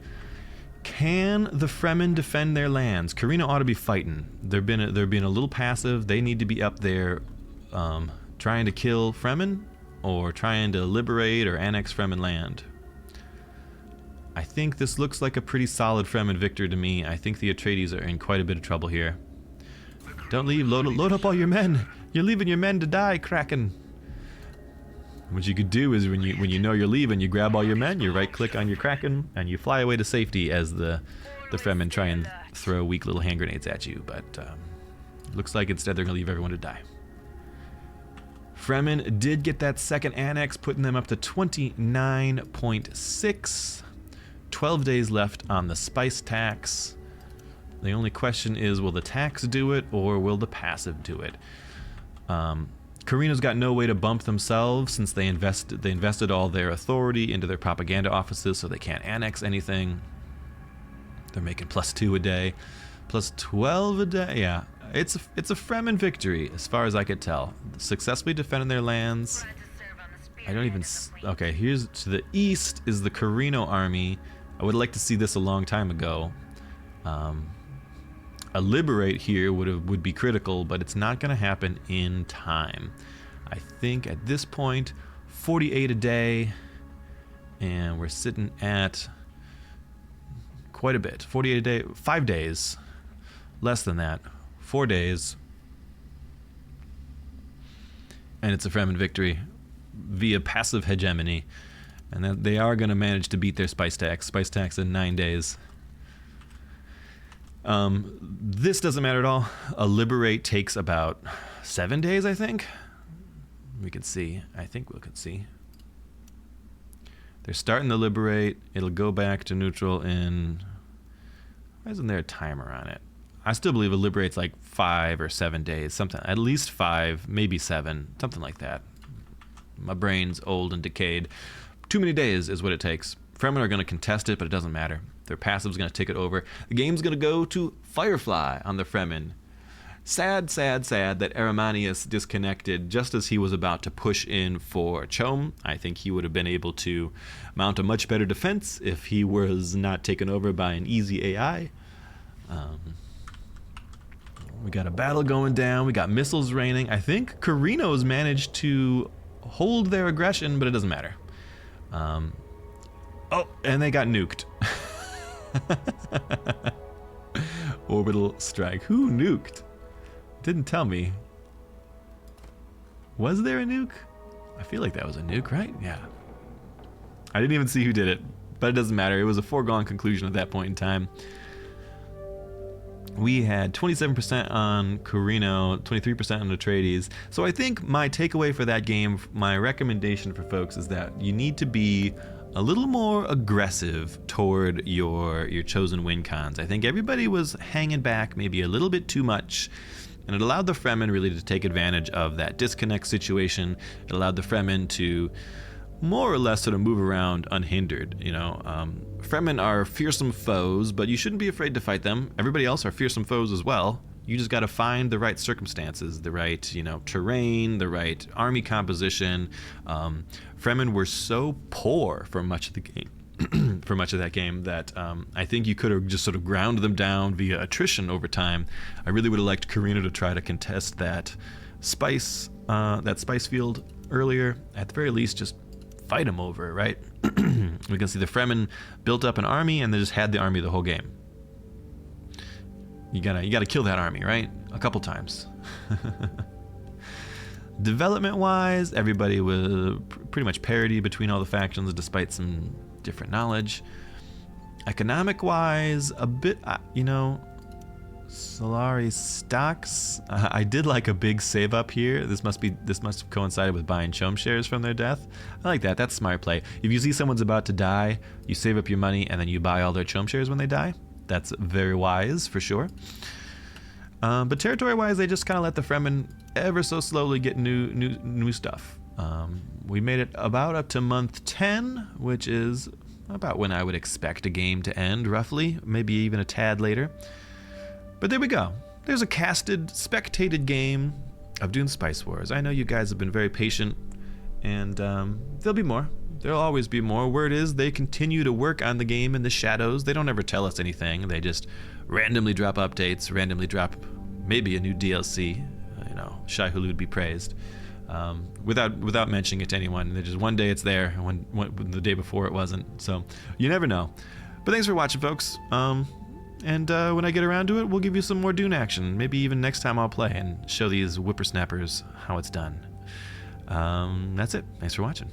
Can the Fremen defend their lands? Carino ought to be fighting. They're being a little passive. They need to be up there trying to kill Fremen or trying to liberate or annex Fremen land. I think this looks like a pretty solid Fremen victory to me. I think the Atreides are in quite a bit of trouble here. Don't leave. Load up all your men. You're leaving your men to die, Kraken. What you could do is when you know you're leaving, you grab all your men, you right-click on your Kraken, and you fly away to safety as the Fremen try and throw weak little hand grenades at you. But looks like instead they're going to leave everyone to die. Fremen did get that second annex, putting them up to 29.6. 12 days left on the spice tax. The only question is, will the tax do it, or will the passive do it? Carino's got no way to bump themselves since they invested all their authority into their propaganda offices, so they can't annex anything. They're making +2 a day, +12 a day. Yeah, it's a Fremen victory as far as I could tell. Successfully defending their lands. I don't even. Okay, here's to the east is the Carino army. I would like to see this a long time ago. A liberate here would be critical, but it's not going to happen in time. I think at this point, 48 a day, and we're sitting at quite a bit. 48 a day, 5 days, less than that, 4 days, and it's a Fremen victory via passive hegemony, and that they are going to manage to beat their spice tax in 9 days. This doesn't matter at all. A liberate takes about 7 days, I think. We can see. I think we can see. They're starting to liberate. It'll go back to neutral in... Why isn't there a timer on it? I still believe it liberates like 5 or 7 days. Something. At least 5, maybe 7. Something like that. My brain's old and decayed. Too many days is what it takes. Fremen are going to contest it, but it doesn't matter. Their passive's going to take it over. The game's going to go to Firefly on the Fremen. Sad, sad, sad that Aramanius disconnected just as he was about to push in for Chom. I think he would have been able to mount a much better defense if he was not taken over by an easy AI. We got a battle going down. We got missiles raining. I think Carino's managed to hold their aggression, but it doesn't matter. Oh, and they got nuked. Orbital strike. Who nuked? Didn't tell me. Was there a nuke? I feel like that was a nuke, right? Yeah. I didn't even see who did it, but it doesn't matter. It was a foregone conclusion at that point in time. We had 27% on Carino, 23% on Atreides. So I think my takeaway for that game, my recommendation for folks is that you need to be a little more aggressive toward your chosen win cons. I think everybody was hanging back maybe a little bit too much, and it allowed the Fremen really to take advantage of that disconnect situation. It allowed the Fremen to more or less sort of move around unhindered. You know, Fremen are fearsome foes, but you shouldn't be afraid to fight them. Everybody else are fearsome foes as well. You just got to find the right circumstances, the right, terrain, the right army composition. Fremen were so poor for much of the game, that I think you could have just sort of ground them down via attrition over time. I really would have liked Carino to try to contest that spice field earlier. At the very least, just fight them over, right? We can see the Fremen built up an army and they just had the army the whole game. You gotta kill that army, right? A couple times. Development-wise, everybody was pretty much parity between all the factions, despite some different knowledge. Economic-wise, a bit, Solari stocks. I did like a big save up here. This must have coincided with buying Chom shares from their death. I like that. That's smart play. If you see someone's about to die, you save up your money and then you buy all their Chom shares when they die. That's very wise for sure. But territory-wise, they just kind of let the Fremen ever so slowly get new stuff. We made it about up to month 10, which is about when I would expect a game to end, roughly, maybe even a tad later. But there we go. There's a spectated game of Dune Spice Wars. I know you guys have been very patient, and there'll be more. There'll always be more. Word is they continue to work on the game in the shadows. They don't ever tell us anything. They just randomly drop updates, randomly drop maybe a new DLC. Shai Hulud be praised. Without mentioning it to anyone. They just one day it's there, and the day before it wasn't. So you never know. But thanks for watching, folks. And when I get around to it, we'll give you some more Dune action. Maybe even next time I'll play and show these whippersnappers how it's done. That's it. Thanks for watching.